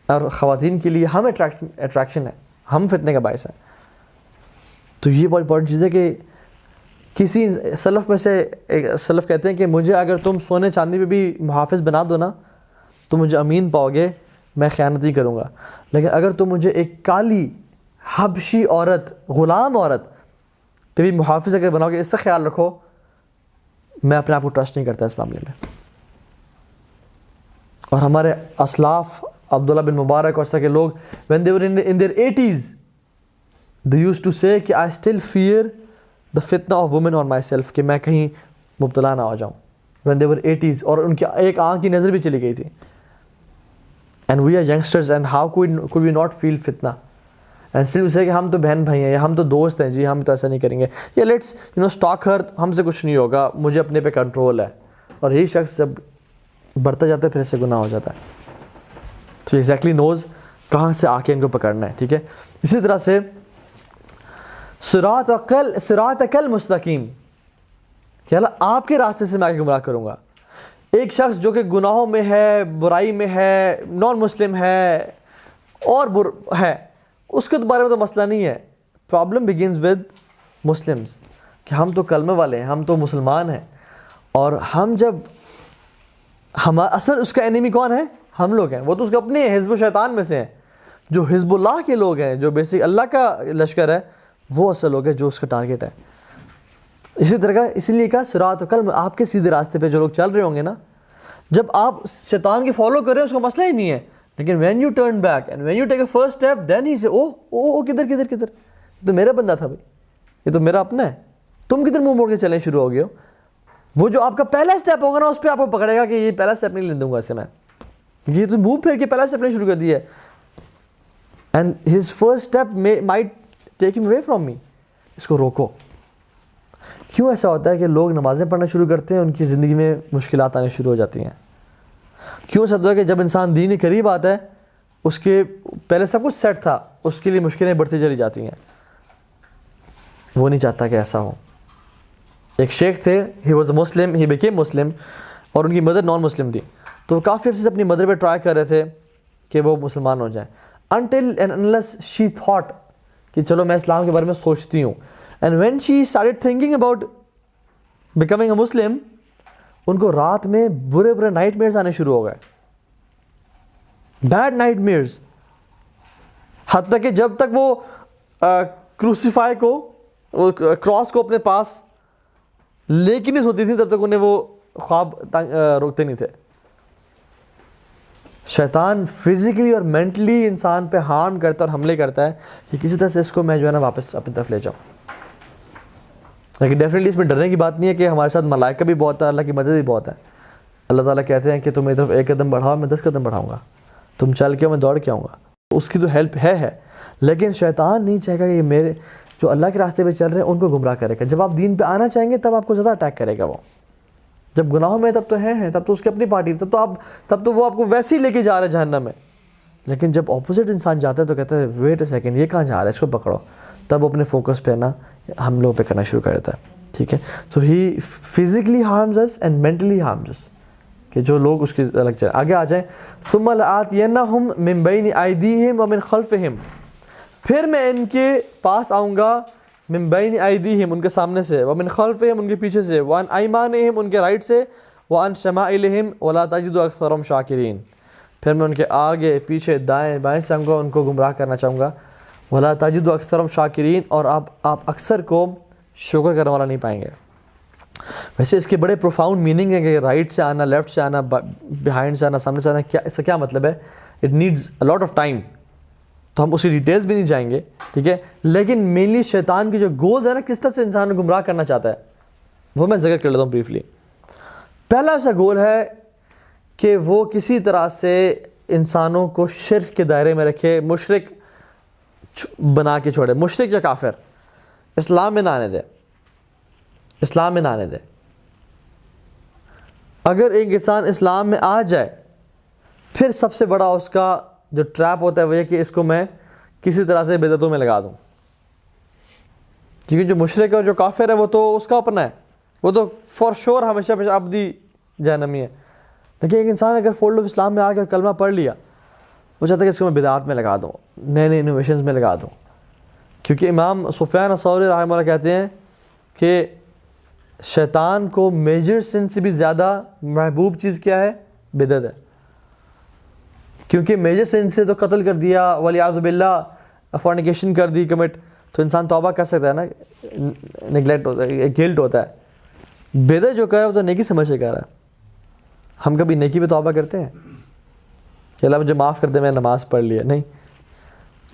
اور خواتین کے لیے ہم اٹریکشن ہے, ہم فتنے کا باعث ہیں. تو یہ بہت امپورٹنٹ چیز ہے کہ کسی سلف میں سے ایک سلف کہتے ہیں کہ مجھے اگر تم سونے چاندی پہ بھی محافظ بنا دو نا تو مجھے امین پاؤ گے, میں خیانت نہیں کروں گا. لیکن اگر تم مجھے ایک کالی حبشی عورت, غلام عورت پہ بھی محافظ اگر بناؤ گے, اس سے خیال رکھو میں اپنے آپ کو ٹرسٹ نہیں کرتا اس معاملے میں. اور ہمارے اسلاف عبداللہ بن مبارک اور اس طرح کے لوگ when they were in their 80s They used to say کہ I still fear the fitna of women on myself, کہ میں کہیں مبتلا نہ ہو جاؤں. When they were 80s, اور ان کی ایک آنکھ کی نظر بھی چلی گئی تھی. And we are youngsters and how could we not feel fitna? And still we say کہ ہم تو بہن بھائی ہیں یا ہم تو دوست ہیں جی, ہم تو ایسا نہیں کریں گے, یا لیٹس stalk her, ہم سے کچھ نہیں ہوگا, مجھے اپنے پہ کنٹرول ہے. اور یہی شخص جب بڑھتا جاتا ہے پھر سے گناہ ہو جاتا ہے. تو ایگزیکٹلی نوز کہاں سے آ کے ان کو پکڑنا ہے. ٹھیک ہے, اسی طرح سے صراطک المستقیم, کہ اللہ آپ کے راستے سے میں آگے گمراہ کروں گا. ایک شخص جو کہ گناہوں میں ہے, برائی میں ہے, نان مسلم ہے اور ہے, اس کے بارے میں تو مسئلہ نہیں ہے. پرابلم بگنز ود مسلمز, کہ ہم تو کلمہ والے ہیں, ہم تو مسلمان ہیں, اور ہم جب اصل اس کا انیمی کون ہے؟ ہم لوگ ہیں. وہ تو اس کے اپنے حزب و شیطان میں سے ہیں. جو حزب اللہ کے لوگ ہیں, جو بیسک اللہ کا لشکر ہے, وہ اصل لوگ ہیں جو اس کا ٹارگیٹ ہے. اسی طرح کا اسی لیے کہا صراط کل, آپ کے سیدھے راستے پہ جو لوگ چل رہے ہوں گے نا, جب آپ شیطان کے فالو کر رہے ہیں اس کا مسئلہ ہی نہیں ہے, لیکن when you turn back and when you take a first step then he say کدھر تو میرا بندہ تھا بھائی, یہ تو میرا اپنا ہے, تم کدھر منہ موڑ کے چلیں شروع ہو گئے ہو. وہ جو آپ کا پہلا اسٹیپ ہوگا نا, اس پہ آپ کو پکڑے گا کہ یہ پہلا اسٹیپ نہیں لے دوں گا اسے میں, یہ تو منہ پھیر کے پہلا اسٹیپ نہیں شروع کر دیا ہے. And his first step might take him away from me. اس کو روکو. کیوں ایسا ہوتا ہے کہ لوگ نمازیں پڑھنا شروع کرتے ہیں, ان کی زندگی میں مشکلات آنے شروع ہو جاتی ہیں؟ کیوں ایسا ہوتا ہے کہ جب انسان دین کے قریب آتا ہے, اس کے پہلے سب کچھ سیٹ تھا, اس کے لیے مشکلیں بڑھتی چلی جاتی ہیں. وہ نہیں چاہتا کہ ایسا ہو. ایک شیخ تھے, he was a Muslim, he became مسلم, اور ان کی مدر نان مسلم تھی. تو وہ کافی عرصے سے اپنی مدر پہ ٹرائی کر رہے تھے کہ وہ مسلمان ہو جائیں, until and unless she thought کہ چلو میں اسلام کے بارے میں سوچتی ہوں. And when she started thinking about becoming a Muslim, ان کو رات میں برے نائٹ میئرز آنے شروع ہو گئے, بیڈ نائٹ میئرز. حتیٰ کہ جب تک وہ کروسیفائی کو, کراس کو اپنے پاس لے کے نہیں سوتی تھی, تب تک انہیں وہ خواب روکتے نہیں تھے. شیطان فزیکلی اور مینٹلی انسان پہ ہارم کرتا ہے اور حملے کرتا ہے کہ کسی طرح سے اس کو میں جو ہے نا واپس اپنی طرف لے جاؤں. لیکن ڈیفینیٹلی اس میں ڈرنے کی بات نہیں ہے کہ ہمارے ساتھ ملائکہ بھی بہت ہے, اللہ کی مدد بھی بہت ہے. اللہ تعالیٰ کہتے ہیں کہ تم میری طرف ایک قدم بڑھاؤ, میں 10 قدم بڑھاؤں گا, تم چل کے میں دوڑ کے آؤں گا. اس کی تو ہیلپ ہے, لیکن شیطان نہیں چاہے گا کہ میرے جو اللہ کے راستے پہ چل رہے ہیں ان کو گمراہ کرے گا. جب آپ دین پہ آنا چاہیں گے تب آپ کو زیادہ اٹیک کرے گا. وہ جب گناہوں میں تب تو ہیں, تب تو اس کی اپنی پارٹی, تب تو وہ آپ کو ویسے ہی لے کے جا رہا ہے جہنم میں. لیکن جب اپوزٹ انسان جاتا ہے تو کہتا ہے ویٹ اے سیکنڈ, یہ کہاں جا رہا ہے, اس کو پکڑو. تب اپنے فوکس پہ نا ہم لوگوں پہ کرنا شروع کر دیتا ہے. ٹھیک ہے, سو ہی physically harms us and mentally harms اس, کہ جو لوگ اس کی الگ چلیں. آگے آ جائیں, ثم لآتینہم من بین ایدیہم ومن خلفہم, پھر میں ان کے پاس آؤں گا, من بین ایدیہم ان کے سامنے سے, ومن خلفہم ان کے پیچھے سے, وعن ایمانہم ان کے رائٹ سے, وعن شمائلہم ولا تجد اکثرہم شاکرین, پھر میں ان کے آگے پیچھے دائیں بائیں سے آؤں گا, ان کو گمراہ کرنا چاہوں گا. ولا تجد اکثرہم شاکرین, اور آپ اکثر کو شکر کرنے والا نہیں پائیں گے. ویسے اس کے بڑے پروفاؤنڈ میننگ ہے کہ رائٹ سے آنا, لیفٹ سے آنا, بیہائنڈ سے آنا, سامنے سے آنا, کیا اس کا کیا مطلب ہے؟ It needs a lot of time, تو ہم اسی ڈیٹیلز بھی نہیں جائیں گے. ٹھیک ہے, لیکن مینلی شیطان کی جو گولز ہے نا, کس طرح سے انسان کو گمراہ کرنا چاہتا ہے, وہ میں ذکر کر لیتا ہوں بریفلی. پہلا ایسا گول ہے کہ وہ کسی طرح سے انسانوں کو شرک کے دائرے میں رکھے, مشرک بنا کے چھوڑے. مشرک یا کافر اسلام میں نہ آنے دے, اسلام میں نہ آنے دے. اگر ایک انسان اسلام میں آ جائے, پھر سب سے بڑا اس کا جو ٹریپ ہوتا ہے وہ یہ کہ اس کو میں کسی طرح سے بدعتوں میں لگا دوں. کیونکہ جو مشرک ہے اور جو کافر ہے وہ تو اس کا اپنا ہے, وہ تو فار شور ہمیشہ ابدی جہنمی ہے. لیکن ایک انسان اگر فولڈ آف اسلام میں آ کے کلمہ پڑھ لیا, وہ چاہتا ہے کہ اس کو میں بدعات میں لگا دوں, نئے انوویشنز میں لگا دوں. کیونکہ امام سفیان الثوری رحمہ اللہ کہتے ہیں کہ شیطان کو میجر سن سے بھی زیادہ محبوب چیز کیا ہے؟ بدعت ہے. کیونکہ میجر سن سے تو قتل کر دیا, والعیاذ باللہ فورنیکیشن کر دی کمٹ, تو انسان توبہ کر سکتا ہے نا, نگلیکٹ ہوتا ہے, گلٹ ہوتا ہے. بدعت جو کر رہا ہے وہ تو نیکی سمجھ کے کر رہا ہے. ہم کبھی نیکی پہ توبہ کرتے ہیں کہ اللہ مجھے معاف کر دے, میں نماز پڑھ لیا؟ نہیں.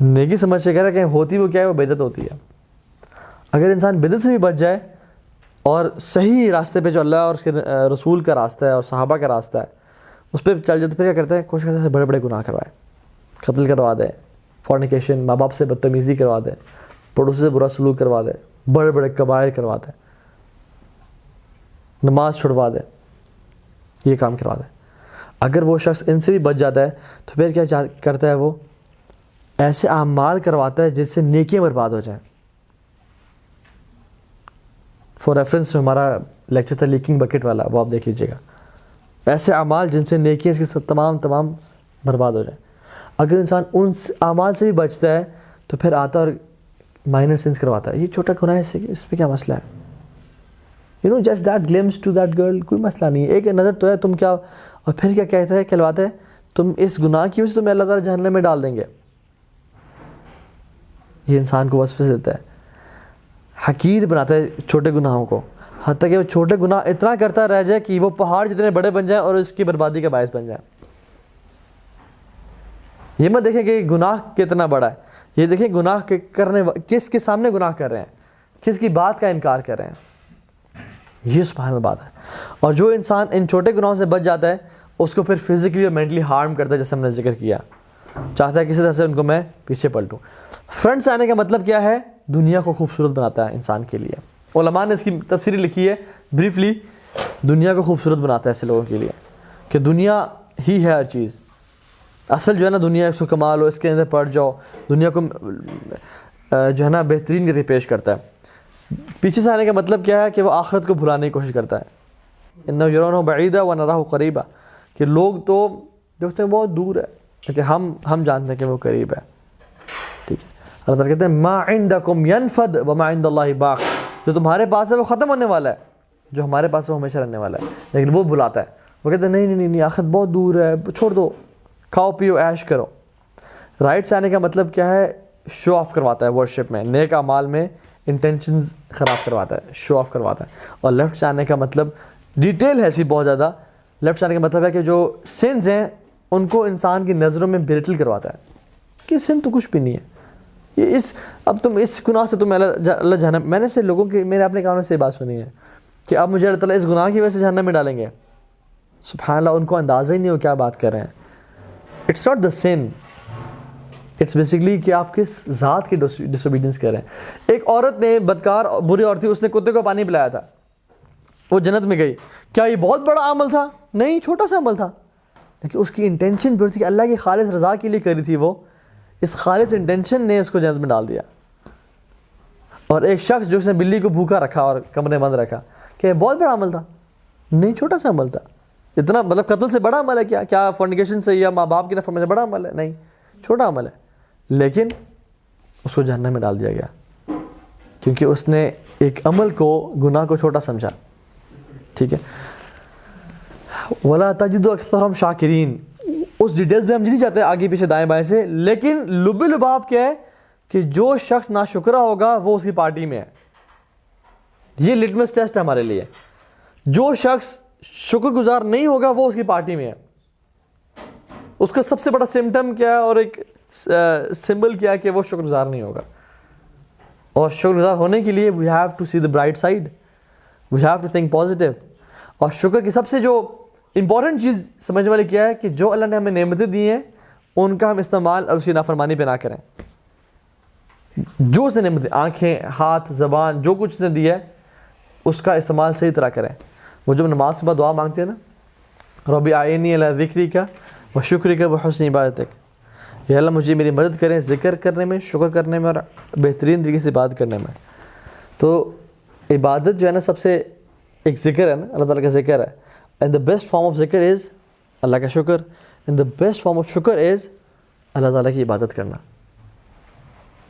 نیکی سمجھ کے کہہ رہا ہے کہ ہوتی وہ کیا ہے, وہ بدعت ہوتی ہے. اگر انسان بدعت سے بھی بچ جائے اور صحیح راستے پہ جو اللہ اور اس کے رسول کا راستہ ہے اور صحابہ کا راستہ ہے اس پہ چل جائے, تو پھر کیا کرتا ہے, کوشش کرتا ہے بڑے بڑے گناہ کروائے, قتل کروا دے, فورنیکیشن, ماں باپ سے بدتمیزی کروا دے, پڑوسی سے برا سلوک کروا دے, بڑے بڑے کبائر کروا دے, نماز چھڑوا دے, یہ کام کروا دے. اگر وہ شخص ان سے بھی بچ جاتا ہے تو پھر کیا کرتا ہے, وہ ایسے اعمال کرواتا ہے جس سے نیکیاں برباد ہو جائیں. فار ریفرنس ہمارا لیکچر تھا لیکنگ بکٹ والا, وہ آپ دیکھ لیجیے گا. ایسے اعمال جن سے نیکیاں اس کے تمام برباد ہو جائیں. اگر انسان ان اعمال سے بھی بچتا ہے تو پھر آتا اور مائنر سنس کرواتا ہے, یہ چھوٹا گناہ ہے, اس پہ کیا مسئلہ ہے, you know just that glimpse to that girl, کوئی مسئلہ نہیں ہے, ایک نظر تو ہے, تم کیا. اور پھر کیا کہتا ہے, کہلواتا ہے, تم اس گناہ کی وجہ سے تمہیں اللہ تعالیٰ جہنم میں ڈال دیں گے. یہ انسان کو وسوسے دیتا ہے, حقیر بناتا ہے چھوٹے گناہوں کو, حتیٰ کہ وہ چھوٹے گناہ اتنا کرتا رہ جائے کہ وہ پہاڑ جتنے بڑے بن جائیں اور اس کی بربادی کا باعث بن جائیں. یہ مت دیکھیں کہ گناہ کتنا بڑا ہے, یہ دیکھیں گناہ کرنے کس کے سامنے گناہ کر رہے ہیں, کس کی بات کا انکار کر رہے ہیں. یہ سبحان اللہ بات ہے. اور جو انسان ان چھوٹے گناہوں سے بچ جاتا ہے اس کو پھر فزیکلی اور مینٹلی ہارم کرتا ہے, جیسے ہم نے ذکر کیا, چاہتا ہے کسی طرح سے ان کو میں پیچھے پلٹوں. فرنٹ سے آنے کا مطلب کیا ہے, دنیا کو خوبصورت بناتا ہے انسان کے لیے. علماء نے اس کی تفسیری لکھی ہے بریفلی, دنیا کو خوبصورت بناتا ہے ایسے لوگوں کے لیے کہ دنیا ہی ہے ہر چیز. اصل جو ہے نا دنیا, اس کو کمال ہو, اس کے اندر پڑ جاؤ, دنیا کو جو ہے نا بہترین کر کے پیش کرتا ہے. پیچھے سے آنے کا مطلب کیا ہے کہ وہ آخرت کو بھلانے کی کوشش کرتا ہے. انہ یرونہ بعیدا ونراہ قریبا, کہ لوگ تو دیکھتے ہیں بہت دور ہے لیکن ہم جانتے ہیں کہ وہ قریب ہے. ٹھیک ہے, اللہ تعالیٰ کہتے ہیں ما عندکم ینفد وما عند اللہ باق, جو تمہارے پاس ہے وہ ختم ہونے والا ہے, جو ہمارے پاس ہے وہ ہمیشہ رہنے والا ہے. لیکن وہ بلاتا ہے, وہ کہتے ہیں نہیں آخرت بہت دور ہے, چھوڑ دو, کھاؤ پیو عیش کرو. رائٹ سے آنے کا مطلب کیا ہے, شو آف کرواتا ہے ورشپ میں, نیک اعمال میں انٹینشنز خراب کرواتا ہے, شو آف کرواتا ہے. اور لیفٹ سے آنے کا مطلب ڈیٹیل ہے ایسی بہت زیادہ. لیفٹ سے آنے کا مطلب ہے کہ جو سنز ہیں ان کو انسان کی نظروں میں بلٹل کرواتا ہے کہ سن تو کچھ بھی نہیں ہے, یہ اب تم اس گناہ سے تم اللہ جہنم. میں نے سے لوگوں کے, میرے اپنے کانوں سے یہ بات سنی ہے کہ اب مجھے اللہ تعالیٰ اس گناہ کی وجہ سے جہنم میں ڈالیں گے. سبحان اللہ, ان کو اندازہ ہی نہیں ہو کیا بات کر رہے ہیں. It's not the sin, it's basically کہ آپ کس ذات کی ڈس اوبیڈینس کر رہے ہیں. ایک عورت نے, بدکار بری عورت تھی, اس نے کتے کو پانی پلایا تھا, وہ جنت میں گئی. کیا یہ بہت بڑا عمل تھا؟ نہیں, چھوٹا سا عمل تھا, لیکن اس کی انٹینشن پھر تھی کہ اللہ کی خالص رضا کے لیے کری تھی. وہ اس خالص انٹینشن نے اس کو جنت میں ڈال دیا. اور ایک شخص جو اس نے بلی کو بھوکا رکھا اور کمرے بند رکھا, کہ یہ بہت بڑا عمل تھا؟ نہیں, چھوٹا سا عمل تھا. اتنا مطلب قتل سے بڑا عمل ہے کیا فورنیکیشن سے یا ماں باپ کی نافرمانی سے بڑا عمل ہے؟ نہیں, چھوٹا عمل ہے. لیکن اس کو جہنم میں ڈال دیا گیا کیونکہ اس نے ایک عمل کو, گناہ کو چھوٹا سمجھا. ٹھیک ہے, وَلَا تَجِدُ أَكْثَرَهُمْ شَاكِرِينَ. اس ڈیٹیلز میں ہم نہیں چاہتے آگے پیچھے دائیں بائیں سے, لیکن لب لباب کیا ہے کہ جو شخص ناشکرا ہوگا وہ اس کی پارٹی میں ہے. یہ لٹمس ٹیسٹ ہے ہمارے لیے. جو شخص شکر گزار نہیں ہوگا وہ اس کی پارٹی میں ہے. اس کا سب سے بڑا سمٹم کیا ہے اور ایک سمبل کیا ہے کہ وہ شکر گزار نہیں ہوگا. اور شکر گزار ہونے کے لیے we have to see the bright side, we have to think positive. اور شکر کی سب سے جو امپورٹنٹ چیز سمجھنے والی کیا ہے کہ جو اللہ نے ہمیں نعمتیں دی ہیں ان کا ہم استعمال اور اس کی نافرمانی پہ نہ کریں. جو اس نے نعمتیں, آنکھیں, ہاتھ, زبان, جو کچھ اس نے دیا ہے اس کا استعمال صحیح طرح کریں. وہ جب نماز کے بعد دعا مانگتے ہیں نا, ربی اعینی علی ذکرک و شکرک و حسن عبادتک, یا اللہ مجھے میری مدد کریں ذکر کرنے میں, شکر کرنے میں اور بہترین طریقے سے عبادت کرنے میں. تو عبادت جو ہے نا سب سے ایک ذکر ہے نا, اللہ تعالیٰ کا ذکر ہے. And the best form of ذکر از اللہ کا شکر, and the best form of شکر از اللہ تعالیٰ کی عبادت کرنا.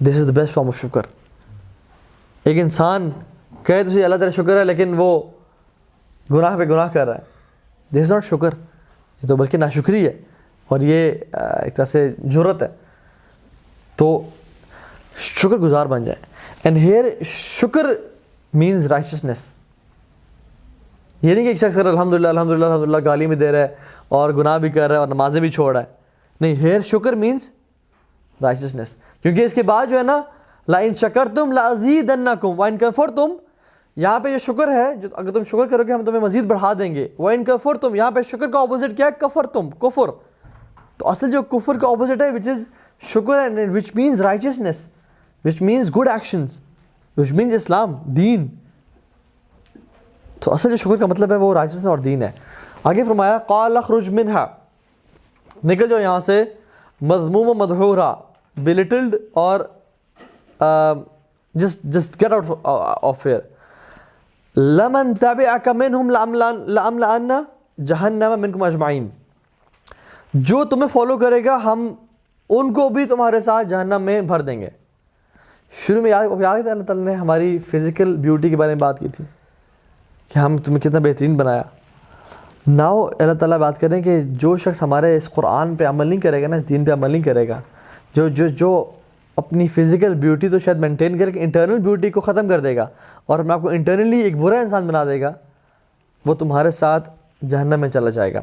دس از دا بیسٹ فارم آف شکر. ایک انسان کہے تو اللہ تعالیٰ شکر ہے لیکن وہ گناہ پہ گناہ کر رہا ہے, دس از ناٹ شکر, یہ تو بلکہ ناشکری ہے اور یہ ایک طرح سے جرت ہے. تو شکر گزار بن جائے. اینڈ ہیئر شکر مینز رائچسنس. یہ نہیں کہ ایک شخص الحمدللہ الحمدللہ الحمدللہ گالی بھی دے رہا ہے اور گناہ بھی کر رہا ہے اور نمازیں بھی چھوڑ رہا ہے. نہیں, ہیئر شکر مینز رائچسنس. کیونکہ اس کے بعد جو ہے نا لَإِن شَكَرْتُمْ لَأَزِيدَنَّكُمْ وَإِن كَفَرْتُمْ, یہاں پہ جو شکر ہے, جو اگر تم شکر کرو گے ہم تمہیں مزید بڑھا دیں گے. وَإِن كَفَرْتُمْ, یہاں پہ شکر کا اپوزٹ کیا ہے؟ کفرتم, کفر. تو اصل جو کفر کا اپوزٹ ہے which is شکر, which means righteousness, which means good actions, which means اسلام, دین. تو اصل جو شکر کا مطلب ہے وہ righteousness اور دین ہے. آگے فرمایا قال اخرج منها, نکل جاؤ یہاں سے, مذموم و مدحورا, belittled اور just get out of here. لمن تبعك منهم لأملأن جہنم منکم اجمعین, جو تمہیں فالو کرے گا ہم ان کو بھی تمہارے ساتھ جہنم میں بھر دیں گے. شروع میں یاد ہے اللہ تعالیٰ نے ہماری فزیکل بیوٹی کے بارے میں بات کی تھی کہ ہم تمہیں کتنا بہترین بنایا. ناؤ اللہ تعالیٰ بات کریں کہ جو شخص ہمارے اس قرآن پہ عمل نہیں کرے گا نا, اس دین پہ عمل نہیں کرے گا, جو اپنی فزیکل بیوٹی تو شاید مینٹین کر کے انٹرنل بیوٹی کو ختم کر دے گا اور اپنے آپ کو انٹرنلی ایک برا انسان بنا دے گا, وہ تمہارے ساتھ جہنم میں چلا جائے گا.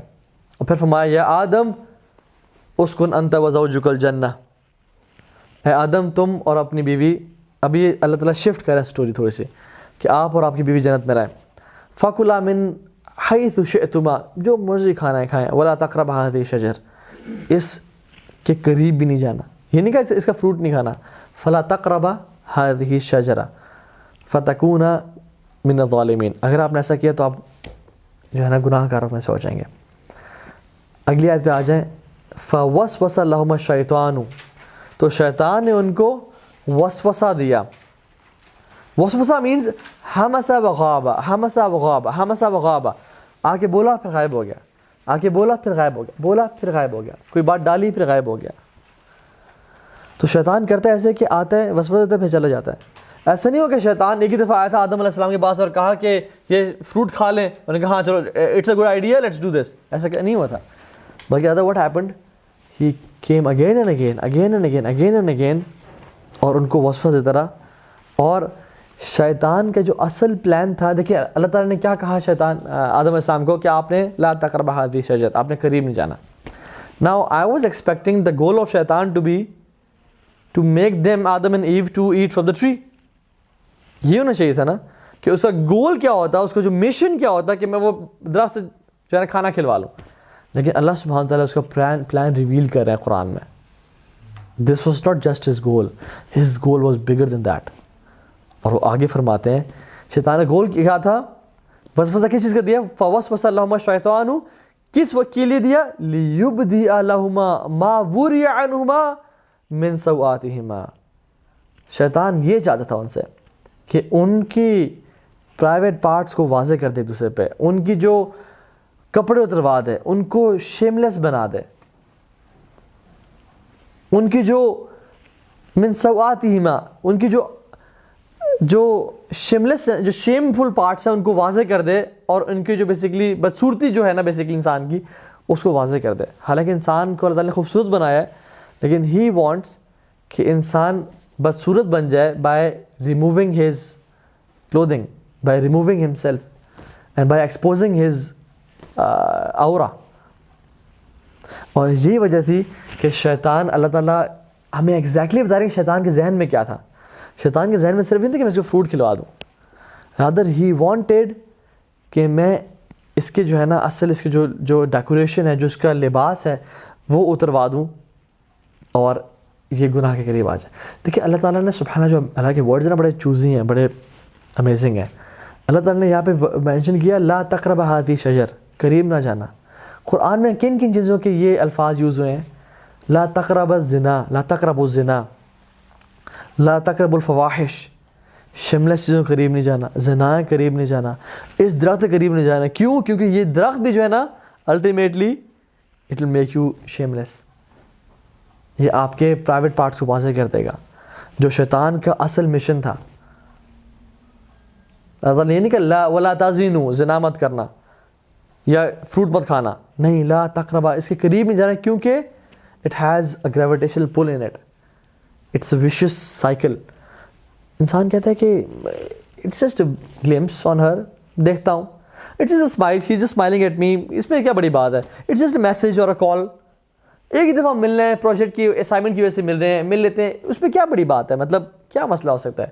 اور پھر فرمایا یا آدم اسکن انت وزوجک الجنہ, اے آدم تم اور اپنی بیوی, ابھی اللہ تعالیٰ شفٹ کرے سٹوری تھوڑی سی کہ آپ اور آپ کی بیوی جنت میں رہیں. فَكُلَا مِنْ حَيْثُ شِئْتُمَا, جو مرضی کھانا ہے کھائیں. وَلَا تَقْرَبَ هَذِهِ الشَّجَرَ, اس کے قریب بھی نہیں جانا, یہ نہیں کہا اس کا فروٹ نہیں کھانا. فَلَا تَقْرَبَ هَذِهِ الشَّجَرَ فَتَكُونَ مِنَ الظَّالِمِينَ, اگر آپ نے ایسا کیا تو آپ جو ہے نا گناہ کاروں میں سے ہو جائیں گے. اگلی آیت پہ آ جائیں. فَوَسْوَسَ لَهُمَ الشَّيْطَانُ, تو شیطان نے ان کو وسوسہ دیا. وسوسہ مینز ہمسا وغابا, ہمسا وغابا, ہمسا وغابا, آ کے بولا پھر غائب ہو گیا, آ کے بولا پھر غائب ہو گیا, بولا پھر غائب ہو گیا, کوئی بات ڈالی پھر غائب ہو گیا. تو شیطان کرتا ہے ایسے کہ آتا ہے وسوسہ دیتا ہے پھر چلا جاتا ہے. ایسا نہیں ہو کہ شیطان ایک ہی دفعہ آیا تھا آدم علیہ السلام کے پاس اور کہا کہ یہ فروٹ کھا لیں, انہوں نے کہا ہاں چلو it's a good idea let's do this, ایسا نہیں ہوا تھا. بلکہ other what happened, he came again and again, again and again, again and again, اور ان کو وسوسہ دیتا رہا. اور شیطان کا جو اصل پلان تھا, دیکھیے اللہ تعالیٰ نے کیا کہا شیطان آدم علیہ السلام کو کہ آپ نے لا تقرب هذه الشجرة, آپ نے قریب نہیں جانا. Now I was expecting the goal of shaitan to be to make them Adam and Eve to eat from the tree. یہ ہونا چاہیے تھا نا کہ اس کا گول کیا ہوتا, اس کا جو مشن کیا ہوتا کہ میں وہ درخت سے جو ہے نا کھانا کھلوا لوں. لیکن اللہ سبحانہ تعالیٰ اس کا پلان ریویل کر رہے ہیں قرآن میں. This was not just his goal, his goal was bigger than that. اور وہ آگے فرماتے ہیں شیطان کا گول کیا تھا, وسوسہ کس چیز کا دیا؟ فَوَسْوَسَ لَهُمَا الشَّيْطَانُ, کس وقت کے لیے دیا؟ لِيُبْدِئَ لَهُمَا مَا وُرِيَ عَنْهُمَا مِنْ سَوْآتِهِمَا. شیطان یہ چاہتا تھا ان سے کہ ان کی پرائیویٹ پارٹس کو واضح کر دے ایک دوسرے پہ, ان کی جو کپڑے اتروا دے, ان کو شیملیس بنا دے, ان کی جو من سوآتہما, ان کی جو شیملیس جو شیمفل پارٹس ہیں ان کو واضح کر دے, اور ان کی جو بیسیکلی بدصورتی جو ہے نا بیسیکلی انسان کی, اس کو واضح کر دے. حالانکہ انسان کو اللہ تعالیٰ نے خوبصورت بنایا ہے, لیکن ہی وانٹس کہ انسان بدصورت بن جائے by removing his clothing, by removing himself and by exposing his aura. اور یہی وجہ تھی کہ شیطان, اللہ تعالیٰ ہمیں ایگزیکٹلی بتا رہے ہیں کہ شیطان کے ذہن میں کیا تھا. شیطان کے ذہن میں صرف نہیں تھا کہ میں اس کو فروٹ کھلوا دوں, رادر ہی وانٹیڈ کہ میں اس کے جو ہے نا اصل اس کے جو ڈیکوریشن ہے, جو اس کا لباس ہے وہ اتروا دوں اور یہ گناہ کے قریب آ جائے. دیکھیں اللہ تعالیٰ نے سبحانہ, جو اللہ کے ورڈز ہیں نا بڑے چوزی ہیں, بڑے امیزنگ ہیں. اللہ تعالیٰ نے یہاں پہ مینشن کیا لا تقرب هذه الشجر, قریب نہ جانا. قرآن میں کن کن چیزوں کے یہ الفاظ یوز ہوئے ہیں؟ لا تقرب الزنا, لا تقرب الزنا, لا تقرب الفواحش, شملس چیزوں قریب نہیں جانا, زنا قریب نہیں جانا, اس درخت قریب نہیں جانا. کیوں؟ کیونکہ یہ درخت بھی جو ہے نا ultimately it will make you shameless, یہ آپ کے پرائیویٹ پارٹس کو واضح کر دے گا, جو شیطان کا اصل مشن تھا. اللہ یہ نہیں کہ لا ولا تزنوا, زنا مت کرنا یا فروٹ مت کھانا, نہیں, لا تقربا, اس کے قریب نہیں جانا, کیونکہ it has a gravitational pull in it, it's a vicious cycle. انسان کہتا ہے کہ it's just a glimpse on her, دیکھتا ہوں, it's just a smile, she is just smiling at me, اس میں کیا بڑی بات ہے, اٹس جسٹ اے میسج اور اے کال, ایک ہی دفعہ مل رہے ہیں, پروجیکٹ کی اسائنمنٹ کی وجہ سے مل رہے ہیں, مل لیتے ہیں, اس پہ کیا بڑی بات ہے, مطلب کیا مسئلہ ہو سکتا ہے.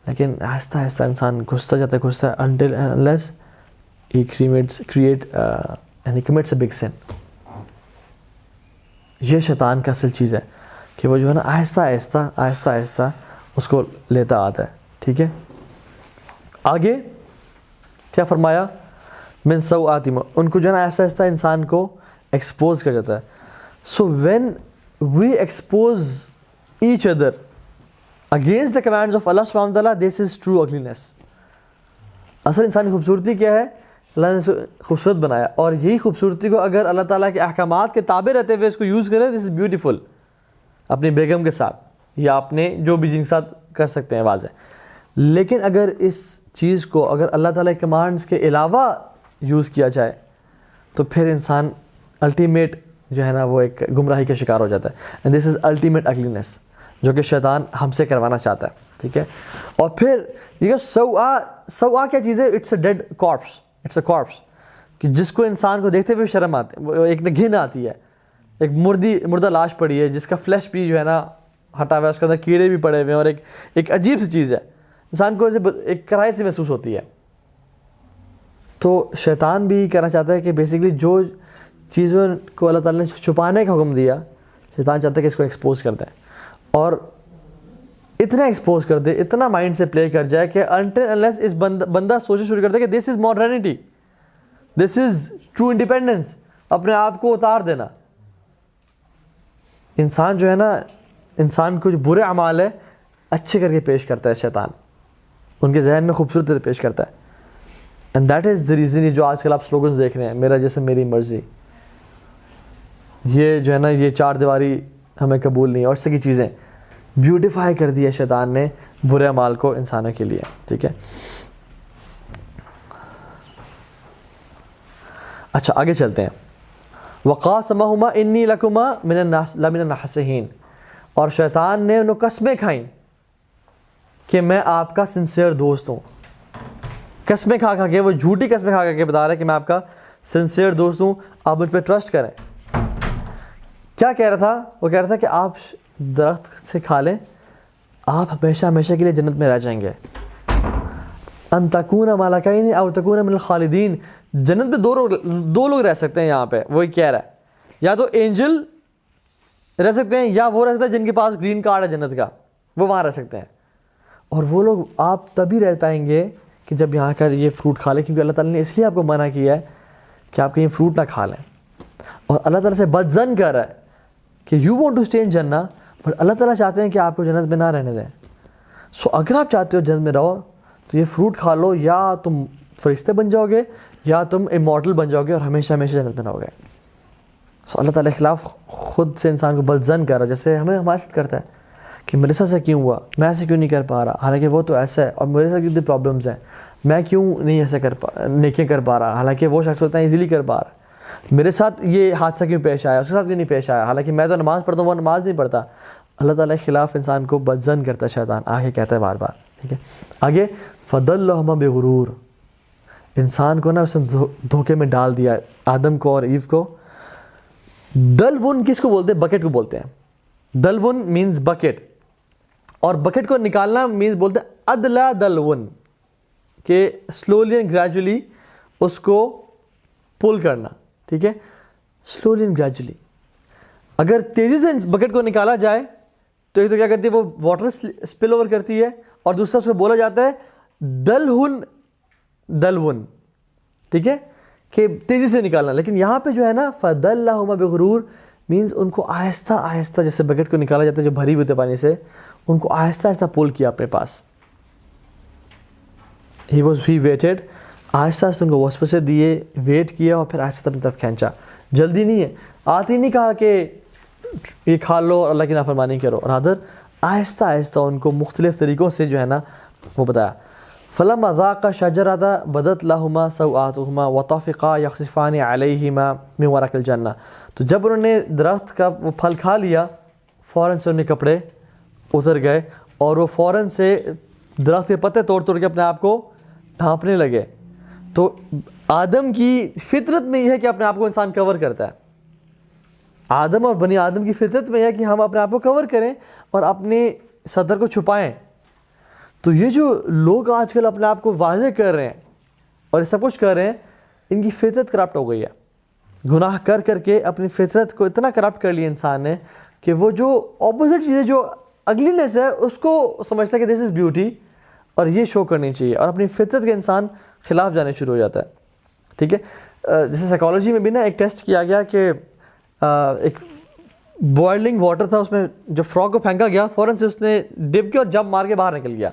لیکن آہستہ آہستہ انسان گھستا جاتا ہے, گھستا ہے, until and unless he commits a big sin. یہ شیطان کا اصل چیز ہے کہ وہ جو ہے نا آہستہ آہستہ اس کو لیتا آتا ہے. ٹھیک ہے, آگے کیا فرمایا, من سوآتہم, ان کو جو ہے نا آہستہ آہستہ انسان کو ایکسپوز کر جاتا ہے. So when we expose each other against the commands of اللہ سبحانہ وتعالیٰ, دس از ٹرو اگلینس. اصل انسان کی خوبصورتی کیا ہے, اللہ نے اسے خوبصورت بنایا, اور یہی خوبصورتی کو اگر اللہ تعالیٰ کے احکامات کے تابع رہتے ہوئے اس کو یوز کرے, دس از بیوٹیفل. اپنی بیگم کے ساتھ یا اپنے جو بھی جن کے ساتھ کر سکتے ہیں واضح. لیکن اگر اس چیز کو اگر اللہ تعالیٰ کے کمانڈز کے علاوہ یوز کیا جائے تو پھر انسان الٹیمیٹ جو ہے نا وہ ایک گمراہی کا شکار ہو جاتا ہے. اینڈ دس از الٹیمیٹ اگلینس جو کہ شیطان ہم سے کروانا چاہتا ہے. ٹھیک ہے, اور پھر یہ سوا کیا چیز ہے, it's a dead corpse, it's a corpse کہ جس کو انسان کو دیکھتے ہوئے شرم آتی ہے, ایک گھن آتی ہے, ایک مردہ لاش پڑی ہے جس کا فلیش بھی جو ہے نا ہٹا ہوا ہے, اس کے اندر کیڑے بھی پڑے ہوئے ہیں, اور ایک عجیب سی چیز ہے, انسان کو ایک کراہت سی محسوس ہوتی ہے. تو شیطان بھی کہنا چاہتا ہے کہ بیسیکلی جو چیزوں کو اللہ تعالیٰ نے چھپانے کا حکم دیا, شیطان چاہتا ہے کہ اس کو ایکسپوز کر دیں, اور اتنا ایکسپوز کر دے, اتنا مائنڈ سے پلے کر جائے کہ until unless اس بندہ سوچنا شروع کرتا ہے کہ this is modernity, this is true independence, اپنے آپ کو اتار دینا. انسان جو ہے نا, انسان کو جو برے اعمال ہے اچھے کر کے پیش کرتا ہے شیطان, ان کے ذہن میں خوبصورت طرح پیش کرتا ہے. And that is the reason, یہ جو آج کل آپ سلوگنز دیکھ رہے ہیں, میرا جسم میری مرضی, یہ جو ہے نا یہ چار دیواری ہمیں قبول نہیں, اور اس کی چیزیں بیوٹیفائی کر دی ہے شیطان نے برے اعمال کو انسانوں کے لیے. ٹھیک ہے, اچھا آگے چلتے ہیں. وقاسمہما انی لکما لمن الناصحین, اور شیطان نے انہوں قسمیں کھائیں کہ میں آپ کا سنسیئر دوست ہوں. قسمیں کھا کے, وہ جھوٹی قسمیں کھا کے بتا رہا ہے کہ میں آپ کا سنسیئر دوست ہوں, آپ مجھ پہ ٹرسٹ کریں. کیا کہہ رہا تھا, وہ کہہ رہا تھا کہ آپ درخت سے کھا لیں, آپ ہمیشہ ہمیشہ کے لیے جنت میں رہ جائیں گے. ان تکون ملکین او تکون من الخالدین, جنت پہ دو لوگ رہ سکتے ہیں یہاں پہ. وہی کہہ رہا ہے, یا تو اینجل رہ سکتے ہیں, یا وہ رہ سکتے ہیں جن کے پاس گرین کارڈ ہے جنت کا, وہ وہاں رہ سکتے ہیں. اور وہ لوگ آپ تبھی رہ پائیں گے کہ جب یہاں کا یہ فروٹ کھا لیں, کیونکہ اللہ تعالیٰ نے اس لیے آپ کو منع کیا ہے کہ آپ کہیں فروٹ نہ کھا لیں. اور اللہ تعالیٰ سے بد ظن کر رہا ہے کہ you want to stay in Jannah, but اللہ تعالیٰ چاہتے ہیں کہ آپ کو جنت میں نہ رہنے دیں. سو اگر آپ چاہتے ہو جنت میں رہو تو یہ فروٹ کھا لو, یا تم فرشتے بن جاؤ گے یا تم امورٹل بن جاؤ گے اور ہمیشہ ہمیشہ جنت میں رہو گے. سو اللہ تعالیٰ کے خلاف خود سے انسان کو بد ظن کر رہا ہے, جیسے ہمیں ہمارے ساتھ کرتا ہے کہ میرے ساتھ سے کیوں ہوا, میں ایسے کیوں نہیں کر پا رہا, حالانکہ وہ تو ایسا ہے, اور میرے ساتھ کتنی پرابلمس ہیں, میں کیوں نہیں ایسے نیکیاں کر پا رہا, حالانکہ وہ شخص ہوتا ہے ایزیلی کر پا رہا. میرے ساتھ یہ حادثہ کیوں پیش آیا, اس کے ساتھ کیوں نہیں پیش آیا, حالانکہ میں تو نماز پڑھتا ہوں, وہ نماز نہیں پڑھتا. اللہ تعالیٰ کے خلاف انسان کو بد ظن کرتا ہے شیطان, آگے کہتا ہے بار بار. ٹھیک ہے, آگے فَضَلَّهُمَا بِغُرُورٍ, انسان کو نا اس نے دھوکے میں ڈال دیا, آدم کو اور ایو کو. دلون کس کو بولتے ہیں, بکٹ کو بولتے ہیں. دلون مینز بکٹ, اور بکٹ کو نکالنا مینز بولتے ہیں ادلا دلون, کہ سلولی اینڈ گریجولی اس کو پل کرنا. ٹھیک ہے, سلولی اینڈ گریجولی. اگر تیزی سے بکٹ کو نکالا جائے تو ایک تو کیا کرتی ہے, وہ واٹر اسپل اوور کرتی ہے, اور دوسرا اس کو بولا جاتا ہے دلون. ٹھیک ہے, کہ تیزی سے نکالنا. لیکن یہاں پہ جو ہے نا فَضَلَّهُمَا بِغُرُورٍ مینز ان کو آہستہ آہستہ, جیسے بکٹ کو نکالا جاتا ہے جو بھری ہوئی ہوتی ہے پانی سے, ان کو آہستہ آہستہ پول کیا اپنے پاس. ہی ویٹڈ, آہستہ آہستہ ان کو وسوسے دیے, ویٹ کیا, اور پھر آہستہ اپنی طرف کھینچا. جلدی نہیں ہے, آتی نہیں کہا کہ یہ کھا لو اور اللہ کی نافرمانی کرو, اور ادھر آہستہ آہستہ ان کو مختلف طریقوں سے جو ہے نا وہ بتایا. فَلَمَّا ذَاقَ الشَّجَرَةَ بَدَتْ لَهُمَا سَوْآتُهُمَا وَطَفِقَا يَخْصِفَانِ عَلَيْهِمَا مِنْ وَرَقِ الْجَنَّةِ, تو جب انہوں نے درخت کا وہ پھل کھا لیا, فوراً سے انہیں کپڑے اتر گئے, اور وہ فوراً سے درخت کے پتے توڑ کے اپنے آپ کو ڈھانپنے لگے. تو آدم کی فطرت میں یہ ہے کہ اپنے آپ کو انسان کور کرتا ہے. آدم اور بنی آدم کی فطرت میں ہے کہ ہم اپنے آپ کو کور کریں اور اپنے صدر کو چھپائیں. تو یہ جو لوگ آج کل اپنے آپ کو واضح کر رہے ہیں اور یہ سب کچھ کر رہے ہیں, ان کی فطرت کرپٹ ہو گئی ہے. گناہ کر کر کے اپنی فطرت کو اتنا کرپٹ کر لیا انسان نے کہ وہ جو اپوزٹ چیزیں, جو اگلینس ہے, اس کو سمجھتا ہے کہ دس از بیوٹی اور یہ شو کرنی چاہیے, اور اپنی فطرت کے انسان خلاف جانے شروع ہو جاتا ہے. ٹھیک ہے, جیسے سائیکالوجی میں بھی نا ایک ٹیسٹ کیا گیا کہ ایک بوائلنگ واٹر تھا, اس میں جب فراگ کو پھینکا گیا فوراً سے اس نے ڈپ کیا اور جمپ مار کے باہر نکل گیا.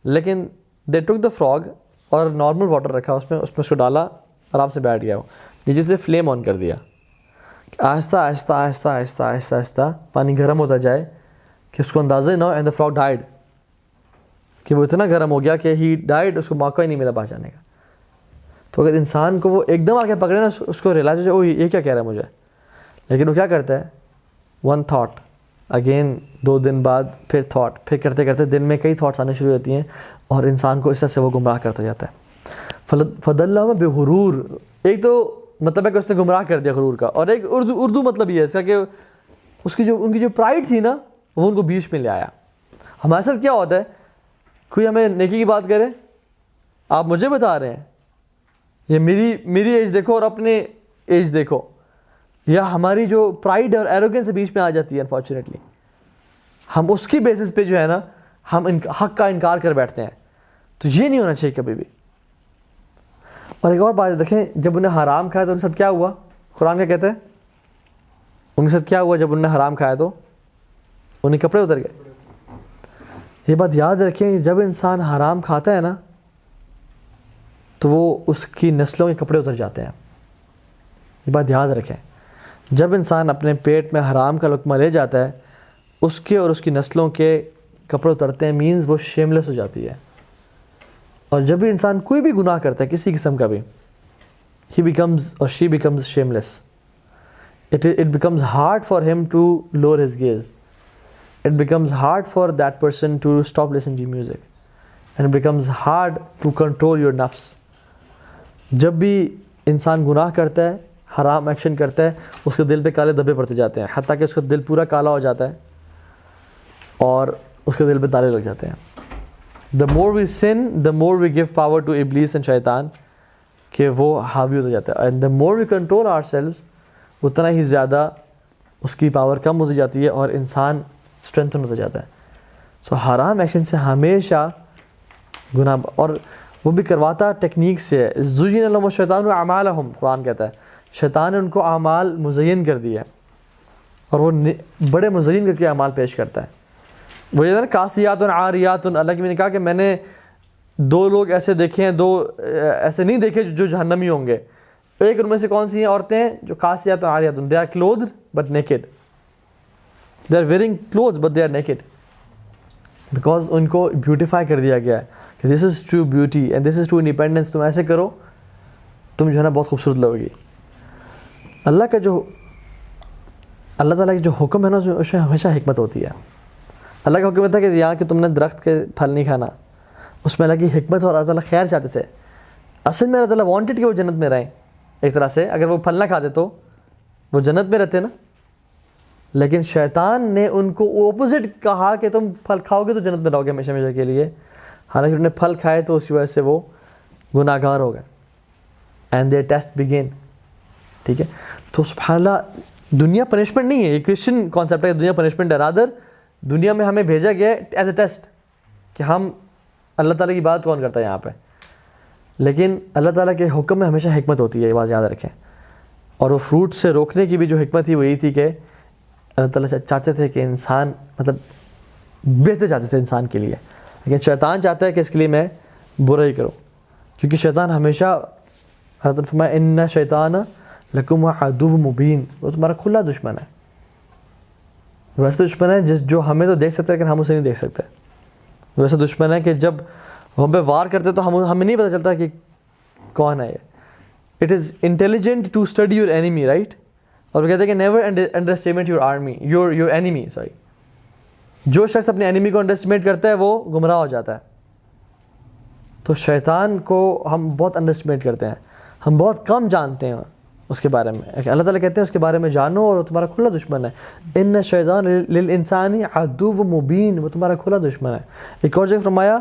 لیکن دے ٹک دا فراگ اور نارمل واٹر رکھا اس میں اس کو ڈالا, آرام سے بیٹھ گیا, وہ نیچے سے فلیم آن کر دیا. آہستہ آہستہ آہستہ آہستہ آہستہ آہستہ پانی گرم ہوتا جائے کہ اس کو اندازہ ہی نہ ہو, اینڈ دا فراگ ڈائڈ, کہ وہ اتنا گرم ہو گیا کہ ہی ڈائڈ, اس کو موقع ہی نہیں ملا باہر جانے کا. تو اگر انسان کو وہ ایک دم آ کے پکڑے نا, اس کو ریلائز ہو جائے, او یہ کیا کہہ رہا ہے مجھے, لیکن وہ کیا کرتا ہے, ون تھاٹ اگین, 2 دن بعد پھر تھاٹ, پھر کرتے کرتے دن میں کئی تھاٹس آنے شروع ہوتی ہیں اور انسان کو اس طرح سے وہ گمراہ کرتا جاتا ہے. فَضَلَّهُمَ بِغُرُورٍ, ایک تو مطلب ہے کہ اس نے گمراہ کر دیا غرور کا, اور ایک اردو مطلب یہ ہے اس کا کہ اس کی ان کی جو پرائڈ تھی نا وہ ان کو بیچ میں لے آیا. ہمارے ساتھ کیا ہوتا ہے, کوئی ہمیں نیکی کی بات کرے, آپ مجھے بتا رہے ہیں, یہ میری ایج دیکھو اور اپنے ایج دیکھو, یا ہماری جو پرائڈ اور ایروگنس بیچ میں آ جاتی ہے انفارچونیٹلی, ہم اس کی بیسس پہ جو ہے نا ہم حق کا انکار کر بیٹھتے ہیں. تو یہ نہیں ہونا چاہیے کبھی بھی. اور ایک اور بات دیکھیں, جب انہیں حرام کھایا تو ان کے ساتھ کیا ہوا, قرآن کیا کہتا ہے, ان کے ساتھ کیا ہوا جب انہوں نے حرام کھایا تو انہیں کپڑے اتر گئے. یہ بات یاد رکھیں, جب انسان حرام کھاتا ہے نا تو وہ اس کی نسلوں کے کپڑے اتر جاتے ہیں. یہ بات یاد رکھیں, جب انسان اپنے پیٹ میں حرام کا لقمہ لے جاتا ہے اس کے اور اس کی نسلوں کے کپڑے اترتے ہیں, مینز وہ شیملیس ہو جاتی ہے. اور جب بھی انسان کوئی بھی گناہ کرتا ہے کسی قسم کا بھی, he becomes or she becomes shameless. It becomes hard for him to lower his gaze. It becomes hard for that person to stop listening to music. And it becomes hard to control your nafs. جب بھی انسان گناہ کرتا ہے, حرام action کرتا ہے, اس کے دل پہ کالے دھبے پڑتے جاتے ہیں, حتیٰ کہ اس کا دل پورا کالا ہو جاتا ہے اور اس کے دل پہ تالے لگ جاتے ہیں. The more we sin, the more we give power to Iblis and شیطان, کہ وہ حاوی ہوتا جاتا ہے. And the more we control ourselves, اتنا ہی زیادہ اس کی پاور کم ہوتی جاتی ہے اور انسان اسٹرینتھن ہوتا جاتا ہے. سو حرام ایکشن سے ہمیشہ گناہ, اور وہ بھی کرواتا ٹیکنیک سے. زُيِّنَ لَهُمُ الشَّيْطَانُ أَعْمَالَهُمْ, قرآن کہتا ہے شیطان نے ان کو اعمال مزین کر دیا اور وہ بڑے مزین کر کے اعمال پیش کرتا ہے. وہ یہ نا کاسیات عاریات, اللہ کی میں نے کہا کہ میں نے 2 لوگ ایسے دیکھے ہیں, 2 ایسے نہیں دیکھے جو جہنمی ہوں گے. ایک ان میں سے کون سی ہیں عورتیں ہیں جو کاسیات عاریات, they are clothed but naked, they are wearing clothes but they are naked, because ان کو بیوٹیفائی کر دیا گیا ہے کہ this is true beauty and this is true independence. تم ایسے کرو تم جو ہے نا بہت خوبصورت لگو گی. اللہ تعالیٰ کی جو حکم ہے نا اس میں ہمیشہ حکمت ہوتی ہے. اللہ کا حکم تھا کہ یہاں کہ تم نے درخت کے پھل نہیں کھانا, اس میں اللہ کی حکمت اور اللہ تعالیٰ خیر چاہتے تھے. اصل میں اللہ تعالیٰ وانٹڈ کہ وہ جنت میں رہیں ایک طرح سے, اگر وہ پھل نہ کھاتے تو وہ جنت میں رہتے نا. لیکن شیطان نے ان کو اپوزٹ کہا کہ تم پھل کھاؤ گے تو جنت میں رہو گے ہمیشہ ہمیشہ کے لیے, حالانکہ انہوں نے پھل کھائے تو اس کی وجہ سے وہ گناہ گار ہو گئے. And there test begin. ٹھیک ہے, تو سبحان اللہ, دنیا پنشمنٹ نہیں ہے, یہ کرسچن کانسیپٹ ہے, دنیا پنشمنٹ ہے. رادر دنیا میں ہمیں بھیجا گیا ہے ایز اے ٹیسٹ کہ ہم اللہ تعالیٰ کی بات کون کرتا ہے یہاں پہ. لیکن اللہ تعالیٰ کے حکم میں ہمیشہ حکمت ہوتی ہے, یہ بات یاد رکھیں. اور وہ فروٹ سے روکنے کی بھی جو حکمت تھی وہ یہی تھی کہ اللہ تعالیٰ چاہتے تھے کہ انسان مطلب بہتر چاہتے تھے انسان کے لیے, لیکن شیطان چاہتا ہے کہ اس کے لیے میں برا ہی کروں, کیونکہ شیطان ہمیشہ, اللہ تعالیٰ فرمایا ان شیطان لکم عدو مبین, وہ تمہارا کھلا دشمن ہے. ویسے دشمن ہے جو ہمیں تو دیکھ سکتا ہے لیکن ہم اسے نہیں دیکھ سکتے. ویسے دشمن ہے کہ جب ہم پہ وار کرتے تو ہمیں نہیں پتہ چلتا کہ کون ہے یہ. It is intelligent to study your enemy, right. اور وہ کہتے ہیں کہ never underestimate your army, your enemy, sorry. جو شخص اپنے اینیمی کو انڈر اسٹیمیٹ کرتا ہے وہ گمراہ ہو جاتا ہے. تو شیطان کو ہم بہت انڈر اسٹیمیٹ کرتے ہیں, ہم بہت کم جانتے ہیں اس کے بارے میں. اللہ تعالیٰ کہتے ہیں اس کے بارے میں جانو اور وہ تمہارا کھلا دشمن ہے. ان الشیطان للانسان عدو مبین، وہ تمہارا کھلا دشمن ہے. ایک اور جگہ فرمایا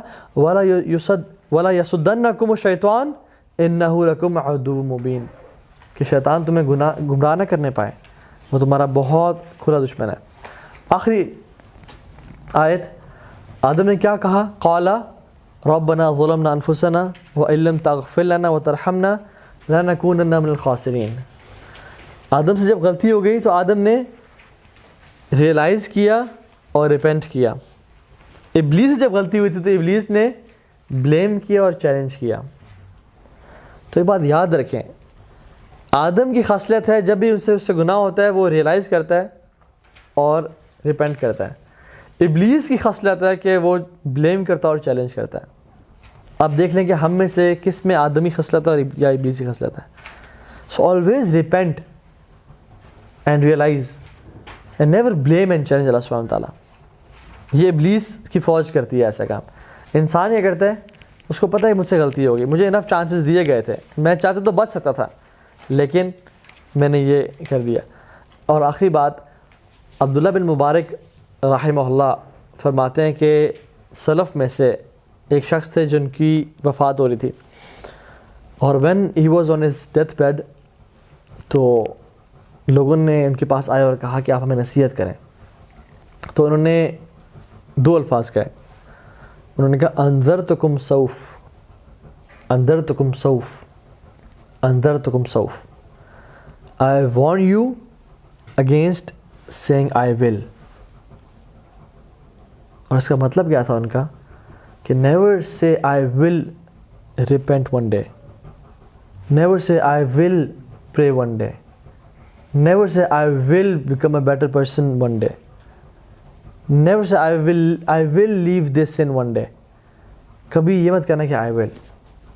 ولا یصدنکم الشیطان انہ لکم عدو مبین، کہ شیطان تمہیں گمراہ نہ کرنے پائے، وہ تمہارا بہت کھلا دشمن ہے. آخری آیت آدم نے کیا کہا؟ قال ربنا ظلمنا انفسنا وان لم تغفر لنا وترحمنا لنکونن من الخاسرین. آدم سے جب غلطی ہو گئی تو آدم نے ریئلائز کیا اور ریپینٹ کیا. ابلیس سے جب غلطی ہوئی تھی تو ابلیس نے بلیم کیا اور چیلنج کیا. تو یہ بات یاد رکھیں، آدم کی خاصلت ہے جب بھی اس سے گناہ ہوتا ہے وہ ریئلائز کرتا ہے اور ریپینٹ کرتا ہے. ابلیس کی خاصلت ہے کہ وہ بلیم کرتا ہے اور چیلنج کرتا ہے. آپ دیکھ لیں کہ ہم میں سے کس میں آدمی خصلت ہے اور یا ابلیسی خصلت ہے. So always repent and realise and never blame and challenge اللہ سبحانہ تعالیٰ. یہ ابلیس کی فوج کرتی ہے ایسا کام. انسان یہ کرتا ہے، اس کو پتہ ہے مجھ سے غلطی ہوگی، مجھے انف چانسز دیے گئے تھے، میں چاہتا تو بچ سکتا تھا لیکن میں نے یہ کر دیا. اور آخری بات، عبداللہ بن مبارک رحمہ اللہ فرماتے ہیں کہ سلف میں سے ایک شخص تھے جن کی وفات ہو رہی تھی، اور when he was on his death bed تو لوگوں نے ان کے پاس آئے اور کہا کہ آپ ہمیں نصیحت کریں. تو انہوں نے دو الفاظ کہے. انہوں نے کہا انذرتکم سوف، انذرتکم سوف، انذرتکم سوف. I warn you against saying I will. اور اس کا مطلب کیا تھا ان کا کہ never say I will repent one day, never say I will pray one day, never say I will become a better person one day, never say I will leave this sin one day. کبھی یہ مت کہنا کہ I will,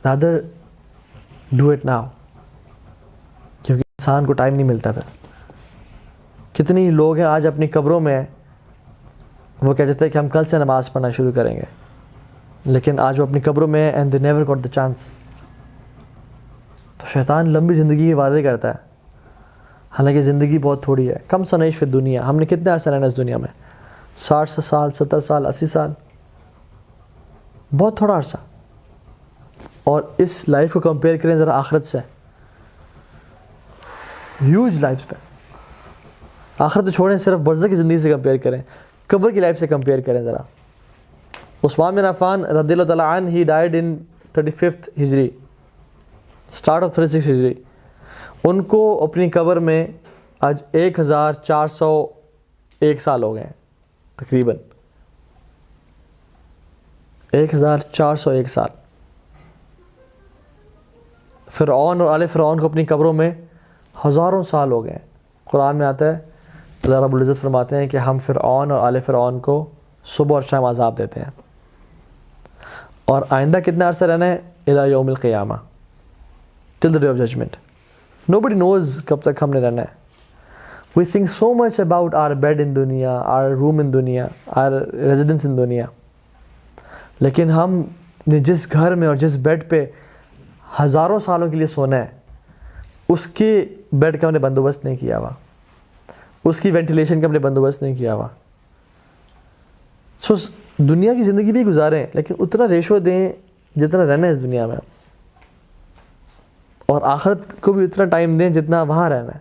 rather do it now. کیونکہ انسان کو time نہیں ملتا. پھر کتنی لوگ ہیں آج اپنی قبروں میں وہ کہتے ہیں کہ ہم کل سے نماز پڑھنا شروع کریں گے، لیکن آج وہ اپنی قبروں میں and they never got the chance. تو شیطان لمبی زندگی کے وعدے کرتا ہے، حالانکہ زندگی بہت تھوڑی ہے. کم سنعیش فی دنیا، ہم نے کتنے عرصہ رہنا اس دنیا میں؟ 60 سال، 70 سال، 80 سال، بہت تھوڑا عرصہ. اور اس لائف کو کمپیئر کریں ذرا آخرت سے، ہیوج لائف پہ. آخرت تو چھوڑیں، صرف برزخ کی زندگی سے کمپیئر کریں، قبر کی لائف سے کمپیئر کریں ذرا. عثمان بن عفان رضی اللہ تعالیٰ عنہ ہی ڈائیڈ ان 35 ہجری، اسٹارٹ آف 36 ہجری. ان کو اپنی قبر میں آج 1401 سال ہو گئے ہیں تقریباً، 1401 سال. فرعون اور آل فرعون کو اپنی قبروں میں ہزاروں سال ہو گئے ہیں. قرآن میں آتا ہے اللہ رب العزت فرماتے ہیں کہ ہم فرعون اور آل فرعون کو صبح اور شام عذاب دیتے ہیں. اور آئندہ کتنا عرصہ رہنا ہے؟ الی یوم القیامہ، till the day of judgement. Nobody knows کب تک ہم نے رہنا ہے. We think so much about our bed in دنیا، آر روم ان دنیا، آر ریزیڈنس ان دنیا، لیکن ہم نے جس گھر میں اور جس بیڈ پہ ہزاروں سالوں کے لیے سونا ہے اس کے بیڈ کا ہم نے بندوبست نہیں کیا ہوا، اس کی وینٹیلیشن کا ہم نے بندوبست نہیں کیا ہوا. سو دنیا کی زندگی بھی گزاریں لیکن اتنا ریشو دیں جتنا رہنا ہے اس دنیا میں، اور آخرت کو بھی اتنا ٹائم دیں جتنا وہاں رہنا ہے.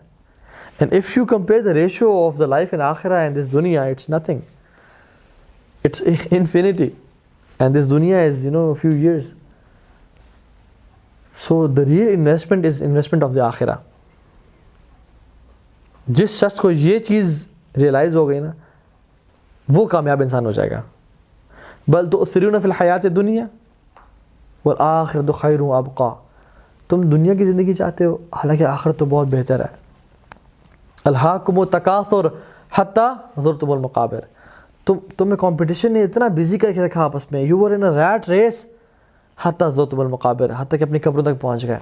And if you compare the ratio of the life in آخرہ اینڈ دس دنیا، it's nothing, it's infinity, and this دنیا is few years. So the real investment is investment of the آخرہ. جس شخص کو یہ چیز ریئلائز ہو گئی نا وہ کامیاب انسان ہو جائے گا. بل تؤثرون فی الحیات الدنیا والآخرۃ خیر وابقیٰ. تم دنیا کی زندگی چاہتے ہو حالانکہ آخرت تو بہت بہتر ہے. الہاکم التکاثر حتی زرتم المقابر. تمہیں کمپٹیشن نے اتنا بزی کر کے رکھا آپس میں، you were in a rat race حتی زرتم المقابر، حتیٰ کہ اپنی قبروں تک پہنچ گئے،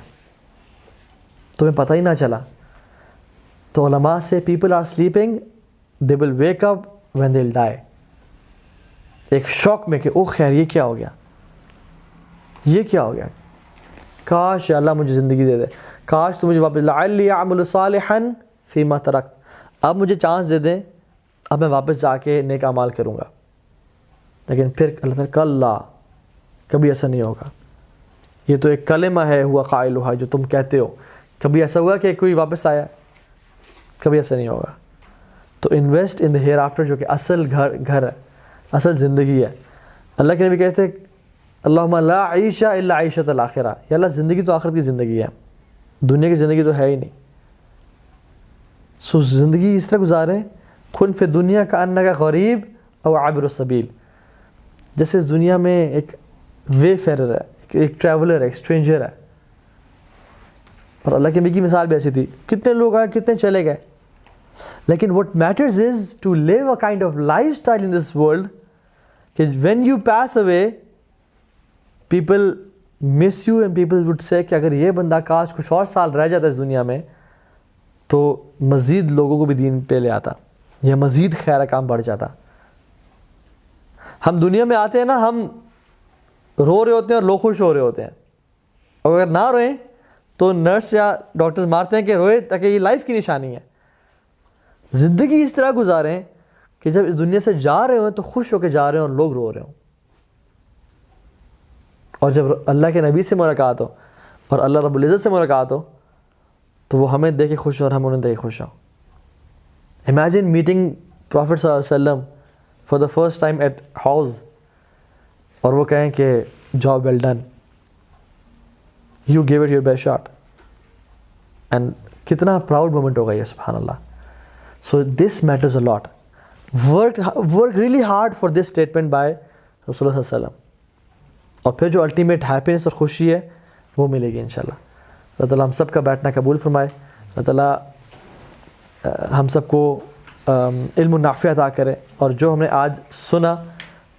تمہیں پتہ ہی نہ چلا. تو علماء سے people are sleeping they will wake up when they will die. ایک شوق میں کہ او خیر یہ کیا ہو گیا، یہ کیا ہو گیا، کاش یا اللہ مجھے زندگی دے دے، کاش تو مجھے واپس لعلی اعمل صالحا فیما ترکت، اب مجھے چانس دے دیں، اب میں واپس جا کے نیک اعمال کروں گا. لیکن پھر اللہ تعالیٰ کلا، کبھی ایسا نہیں ہوگا. یہ تو ایک کلمہ ہے ہوا قائلها جو تم کہتے ہو. کبھی ایسا ہوا کہ کوئی واپس آیا؟ کبھی ایسا نہیں ہوگا. تو invest in the hereafter, جو کہ اصل گھر ہے، اصل زندگی ہے. اللہ کے نبی کہتے ہیں اللہم لا عیش الا عیشۃ الاخرہ، یا اللہ زندگی تو آخرت کی زندگی ہے، دنیا کی زندگی تو ہے ہی نہیں. سو زندگی اس طرح گزاریں، کن فی دنیا کا انک غریب او عابر السبیل، جیسے اس دنیا میں ایک وے فیرر ہے، ایک ٹریولر ہے، ایک اسٹرینجر ہے. اور اللہ کے نبی کی مثال بھی ایسی تھی، کتنے لوگ آئے کتنے چلے گئے. لیکن what matters is to live a kind of lifestyle in this world کہ when you pass away people miss you and people would say کہ اگر یہ بندہ کاش کچھ اور سال رہ جاتا اس دنیا میں تو مزید لوگوں کو بھی دین پہ لے آتا یا مزید خیر کام بڑھ جاتا. ہم دنیا میں آتے ہیں نا، ہم رو رہے ہوتے ہیں اور لوگ خوش ہو رہے ہوتے ہیں، اور اگر نہ روئیں تو نرس یا ڈاکٹرز مارتے ہیں کہ روئے تاکہ یہ لائف کی نشانی ہے. زندگی اس طرح گزاریں کہ جب اس دنیا سے جا رہے ہوں تو خوش ہو کے جا رہے ہوں اور لوگ رو رہے ہوں. اور جب اللہ کے نبی سے ملاقات ہو اور اللہ رب العزت سے ملاقات ہو تو وہ ہمیں دیکھ کے خوش ہو اور ہم انہیں دیکھ کے خوش ہوں. امیجن میٹنگ پروفٹ صلی اللہ علیہ وسلم for the first time at house, اور وہ کہیں کہ job well done, you give it your best shot, and کتنا پراؤڈ مومنٹ ہوگا یہ، سبحان اللہ. So this matters a lot. Work really hard for this statement by Rasulullah صلی اللہ علیہ وسلم، اور پھر جو الٹیمیٹ ہیپینس اور خوشی ہے وہ ملے گی انشاءاللہ. اللہ تعالیٰ ہم سب کا بیٹھنا قبول فرمائے. اللہ تعالیٰ ہم سب کو علم نافع عطا کرے، اور جو ہم نے آج سنا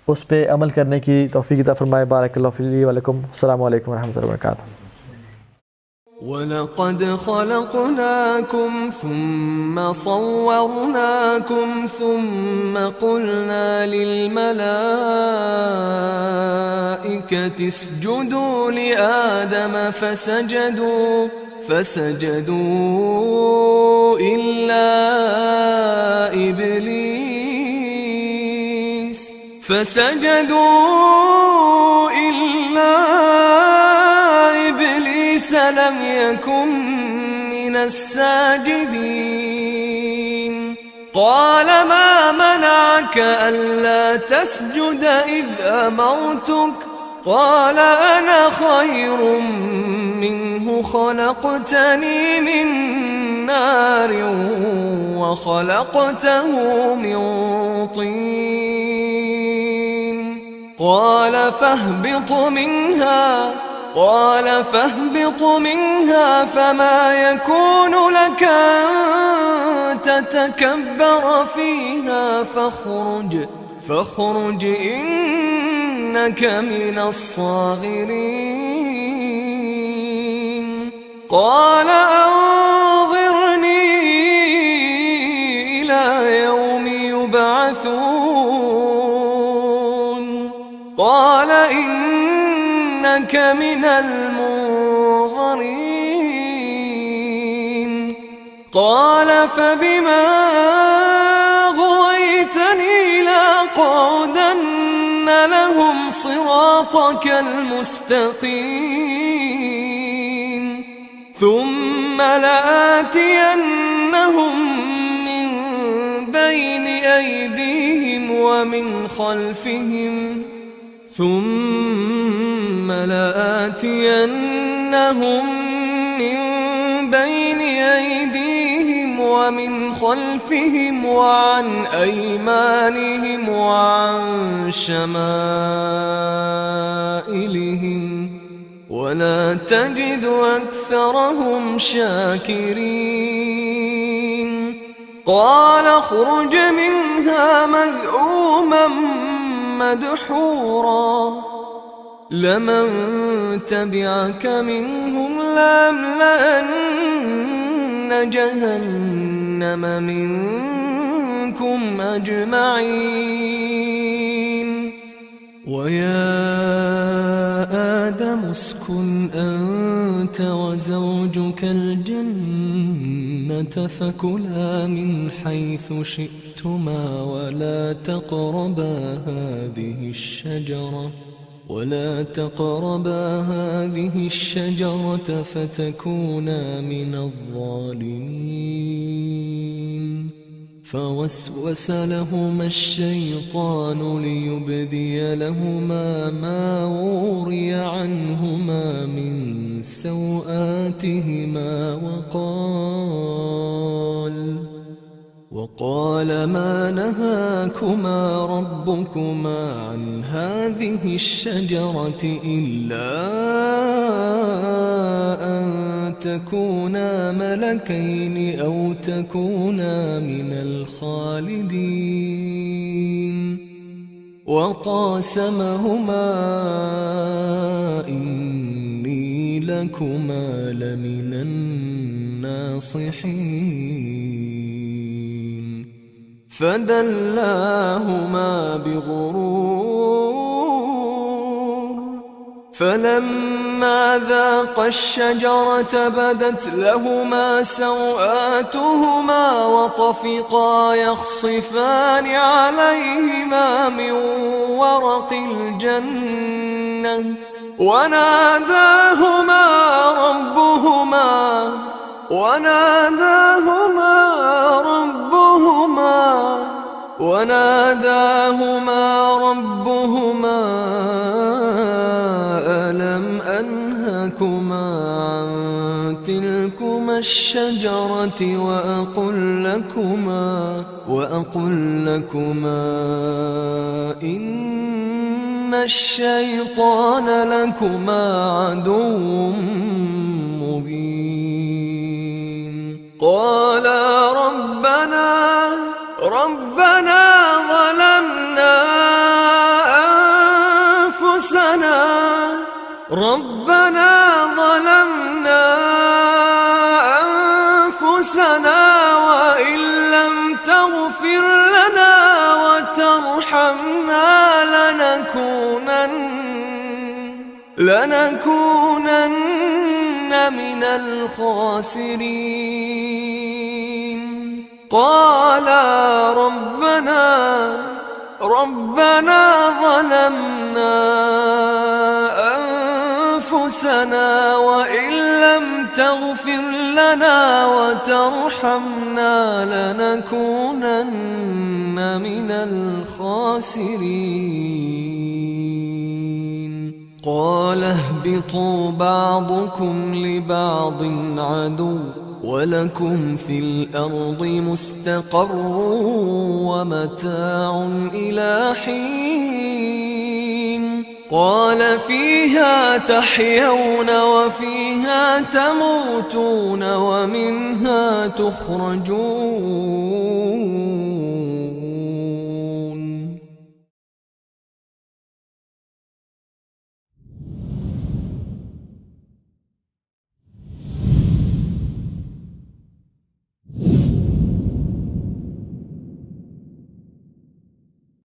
اس پہ عمل کرنے کی توفیق عطا فرمائے. بارک اللہ فی وعلیکم. السلام علیکم ورحمۃ اللہ وبرکاتہ. وَلَقَدْ خَلَقْنَاكُمْ ثُمَّ صَوَّرْنَاكُمْ ثُمَّ قُلْنَا لِلْمَلَائِكَةِ اسْجُدُوا لِآدَمَ فَسَجَدُوا إِلَّا إِبْلِيسَ لم يكن من الساجدين. قال ما منعك ألا تسجد إذ أمرتك؟ قال أنا خير منه خلقتني من نار وخلقته من طين. قال فاهبط منها فما يكون لك أن تتكبر فيها فاخرج إنك من الصاغرين. قال أنظرني إلى يوم يبعثون. قال إنك من المنظرين. قال فبما أغويتني لأقعدن لهم صراطك المستقيم ثم لآتينهم من بين أيديهم ومن خلفهم وعن أيمانهم وعن شمائلهم ولا تجد أكثرهم شاكرين. قال اخرج منها مذءوما مدحورا لمن تبعك منهم لأملأن جهنم منكم أجمعين. ويا آدم اسكن أنت أنت وزوجك الجنة فكلا من حيث شئتما ولا تقربا هذه الشجرة فتكونا من الظالمين. فوسوس لهما الشيطان ليبدي لهما ما وري عنهما من سوآتهما وقال ما نهاكما ربكما عن هذه الشجرة إلا أن تكونا ملكين أو تكونا من الخالدين. وقاسمهما إني لكما لمن الناصحين. فدلاهما بغرور فلما ذاقا الشجرة بدت لهما سوآتهما وطفقا يخصفان عليهما من ورق الجنة وناداهما ربهما ألم أنهكما عن تلكما الشجرة وأقل لكما إن الشيطان لكما عدو مبين. قالا ربنا ظلمنا أنفسنا وإن لم تغفر لنا وترحمنا لنكونن من الخاسرين. قالا ربنا ظلمنا أنفسنا وإن لم تغفر لنا وترحمنا لنكونن من الخاسرين. قال اهبطوا بعضكم لبعض عدو ولكم في الأرض مستقر ومتاع إلى حين. قال فيها تحيون وفيها تموتون ومنها تخرجون.